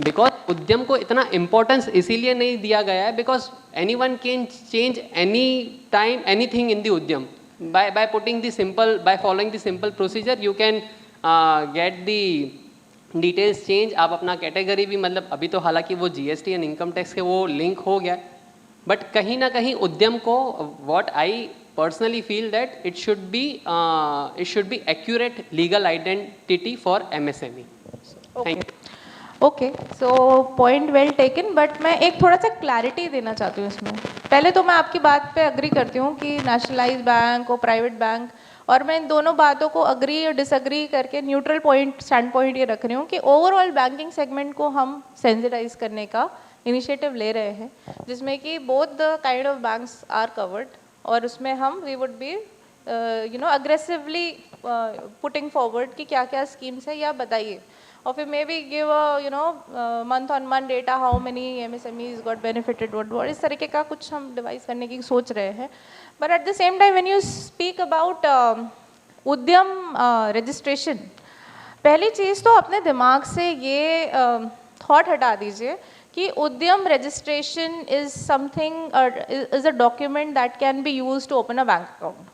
बिकॉज उद्यम को इतना इम्पोर्टेंस इसीलिए नहीं दिया गया है because anyone can change any time anything in the उद्यम by putting the simple, by following the simple procedure you can get the details change. आप अपना कैटेगरी भी मतलब अभी तो हालांकि वो जीएसटी एंड इनकम टैक्स के वो लिंक हो गया, बट कहीं ना कहीं उद्यम को what I personally feel that it should be accurate legal identity for MSME. Thank you. Okay, so point well taken, but मैं एक थोड़ा सा क्लैरिटी देना चाहती हूँ इसमें. पहले तो मैं आपकी बात पे अग्री करती हूँ कि नेशनलाइज बैंक और प्राइवेट बैंक, और मैं इन दोनों बातों को अग्री और डिसअग्री करके न्यूट्रल पॉइंट स्टैंड पॉइंट ये रख रही हूँ कि ओवरऑल बैंकिंग सेगमेंट को हम सेंसिटाइज करने का इनिशिएटिव ले रहे हैं, जिसमें कि both the kind of banks are covered, और उसमें हम we would be aggressively putting forward कि क्या क्या स्कीम्स है, या बताइए, और फिर maybe give month on month data, how many MSMEs got benefited, what इस तरीके का कुछ हम डिवाइस करने की सोच रहे हैं. But at the same time when you speak about उद्यम रजिस्ट्रेशन, पहली चीज़ तो अपने दिमाग से ये थॉट हटा दीजिए कि Udyam registration is something is a document that can be use to open a bank account.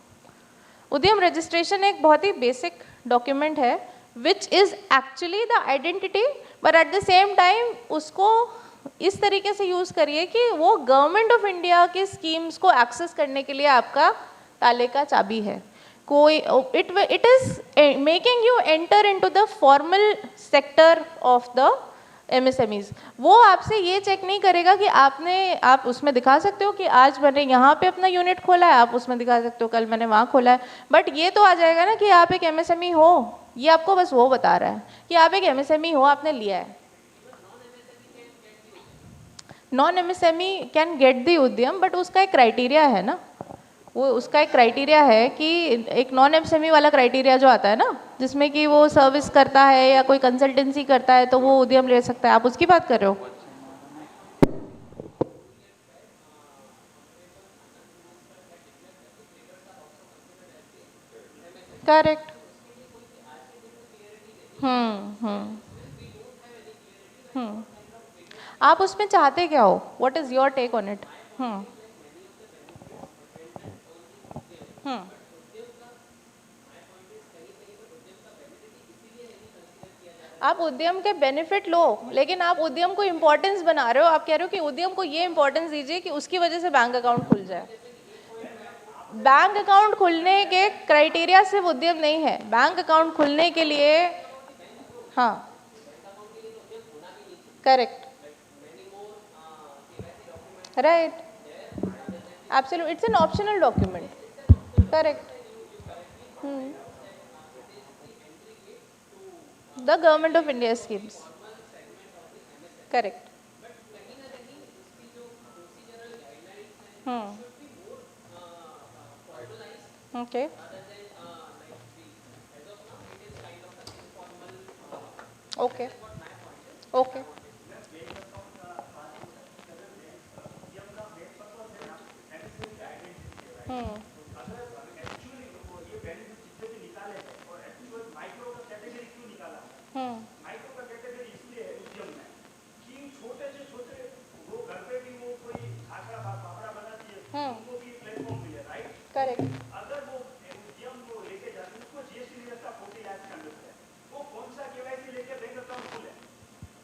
Udyam registration एक बहुत ही बेसिक डॉक्यूमेंट है which is actually the identity, but at the same time उसको इस तरीके से यूज़ करिए कि वो गवर्नमेंट ऑफ इंडिया के स्कीम्स को एक्सेस करने के लिए आपका ताले का चाबी है. कोई it is making you enter into the formal sector of the MSMEs. वो आपसे ये चेक नहीं करेगा कि आप उसमें दिखा सकते हो कि आज मैंने यहाँ पे अपना यूनिट खोला है, आप उसमें दिखा सकते हो कल मैंने वहाँ खोला है, बट ये तो आ जाएगा ना कि आप एक MSME हो. ये आपको बस वो बता रहा है कि आप एक MSME हो, आपने लिया है. Non MSME can get the उद्यम, बट उसका एक क्राइटेरिया है ना, वो उसका एक क्राइटेरिया है कि एक नॉन MSME वाला क्राइटेरिया जो आता है ना, जिसमें कि वो सर्विस करता है या कोई कंसल्टेंसी करता है तो वो उद्यम ले सकता है. आप उसकी बात कर रहे हो? करेक्ट. आप उसमें चाहते क्या हो? What is your take on it? आप उद्यम के बेनिफिट लो, लेकिन आप उद्यम को इम्पोर्टेंस बना रहे हो. आप कह रहे हो कि उद्यम को ये इम्पोर्टेंस दीजिए कि उसकी वजह से बैंक अकाउंट खुल जाए. बैंक अकाउंट खुलने के क्राइटेरिया सिर्फ उद्यम नहीं है. बैंक अकाउंट खुलने के लिए, हाँ, correct, right, absolute, it's an optional document. Correct. The government of India schemes. Correct. Okay. Okay. Okay. Correct.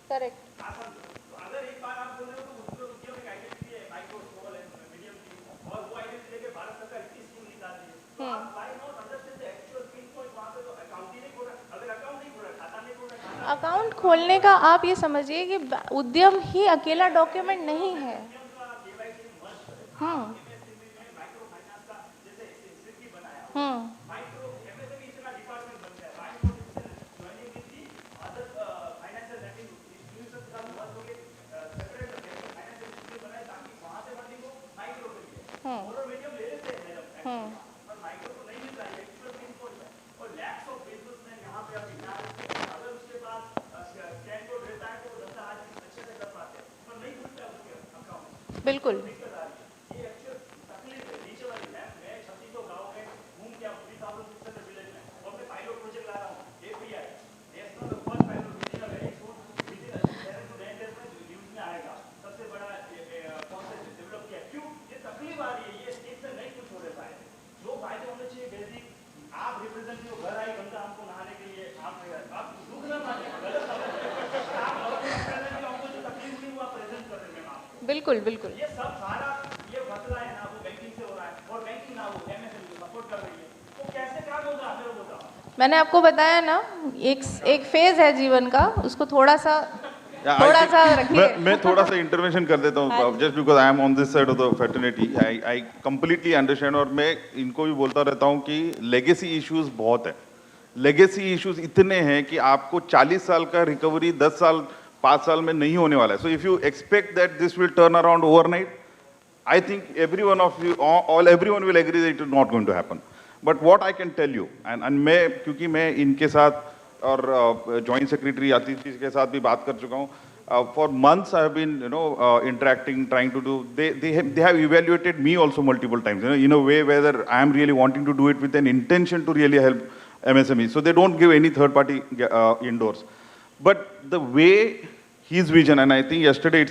Correct. Account खोलने का आप ये समझिए कि उद्यम ही अकेला डॉक्यूमेंट नहीं है. बिल्कुल बिल्कुल बिल्कुल मैंने आपको बताया ना, एक फेज है जीवन का, उसको थोड़ा सा रखिए। मैं थोड़ा सा इंटरवेंशन कर देता हूँ, just because I am on this side of the fraternity. I completely understand, और मैं इनको भी बोलता रहता हूँ कि लेगेसी इश्यूज बहुत है। लेगेसी इश्यूज इतने हैं कि आपको 40 साल का रिकवरी 10 साल 5 साल में नहीं होने वाला है। So if you expect that this will turn around overnight, I think every one of you, everyone will agree that it is not going to happen. But what I can tell you, and मैं क्योंकि मैं इनके साथ और joint secretary आतिशी के साथ भी बात कर चुका हूँ, for months I have been interacting, trying to do. They have evaluated me also multiple times, in a way whether I am really wanting to do it with an intention to really help MSMEs. So they don't give any third party indoors. But the way his vision, and I think yesterday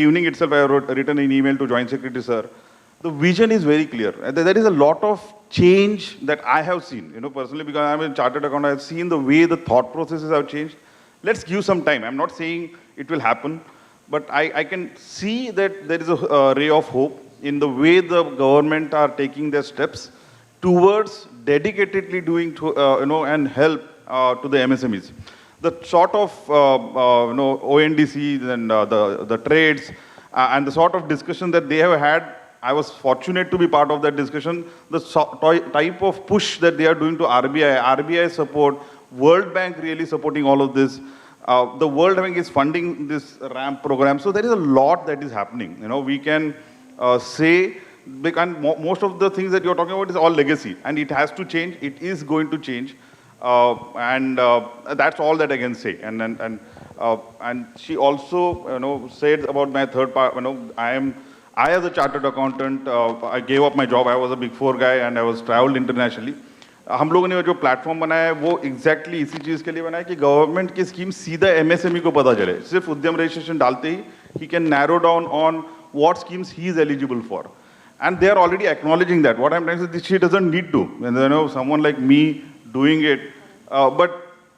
evening itself, I written an email to Joint Secretary Sir. The vision is very clear. There is a lot of change that I have seen, personally, because I'm a chartered accountant. I've seen the way the thought processes have changed. Let's give some time. I'm not saying it will happen, but I can see that there is a ray of hope in the way the government are taking their steps towards dedicatedly doing and help to the MSMEs. The sort of ONDCs and the trades and the sort of discussion that they have had, I was fortunate to be part of that discussion. The type of push that they are doing to RBI support, World Bank really supporting all of this. The World Bank is funding this RAMP program. So there is a lot that is happening. We can say, and most of the things that you're talking about is all legacy, and it has to change. It is going to change. And that's all that I can say. And she also, said about my third part. I as a chartered accountant, I gave up my job. I was a Big Four guy, and I was traveled internationally. हम लोगों ने जो platform बनाया है वो exactly इसी चीज़ के लिए बनाया कि गवर्नमेंट की स्कीम सीधा एमएसएमई को पता चले। सिर्फ उद्यम रजिस्ट्रेशन डालते ही he can narrow down on what schemes he is eligible for. And they are already acknowledging that. What I'm trying to say is she doesn't need to. And, someone like me doing it. But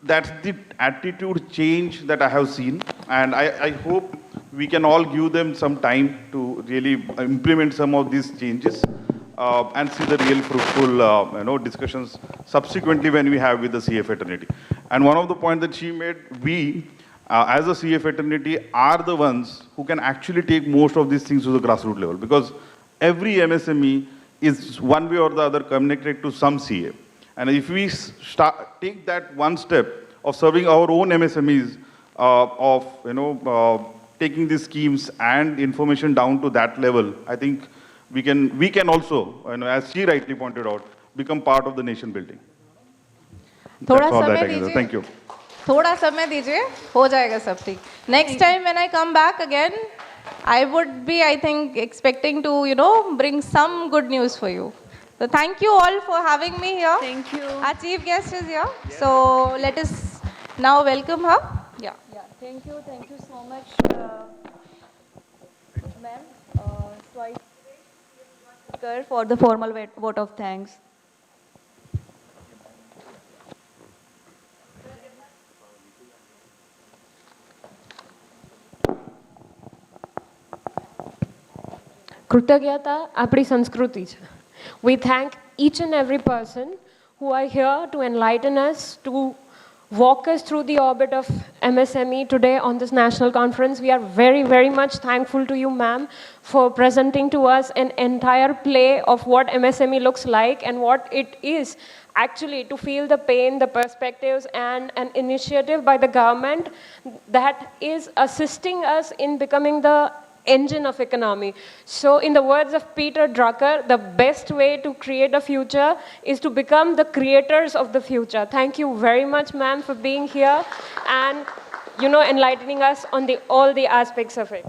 that's the attitude change that I have seen. And I hope we can all give them some time to really implement some of these changes and see the real fruitful discussions subsequently when we have with the CA fraternity. And one of the points that she made, we as a CA fraternity are the ones who can actually take most of these things to the grassroots level, because every MSME is one way or the other connected to some CA. And if we take that one step of serving our own MSMEs, taking these schemes and information down to that level, I think we can also, as she rightly pointed out, become part of the nation building. थोड़ा That's all that समय I can say. दीजिए, Thank you. थोड़ा समय दीजिए, हो जाएगा सब ठीक. Next time when I come back again, I would be, I think, expecting to, bring some good news for you. So thank you all for having me here. Thank you. Our chief guest is here. So let us now welcome her. Yeah. Yeah, thank you so much, ma'am. So I for the formal vote of thanks. કૃતજ્ઞતા આપણી સંસ્કૃતિ છે. We thank each and every person who are here to enlighten us, to walk us through the orbit of MSME today on this national conference. We are very, very much thankful to you, ma'am, for presenting to us an entire play of what MSME looks like and what it is actually to feel the pain, the perspectives, and an initiative by the government that is assisting us in becoming the engine of economy. So in the words of Peter Drucker, the best way to create a future is to become the creators of the future. Thank you very much, ma'am, for being here and enlightening us on all the aspects of it.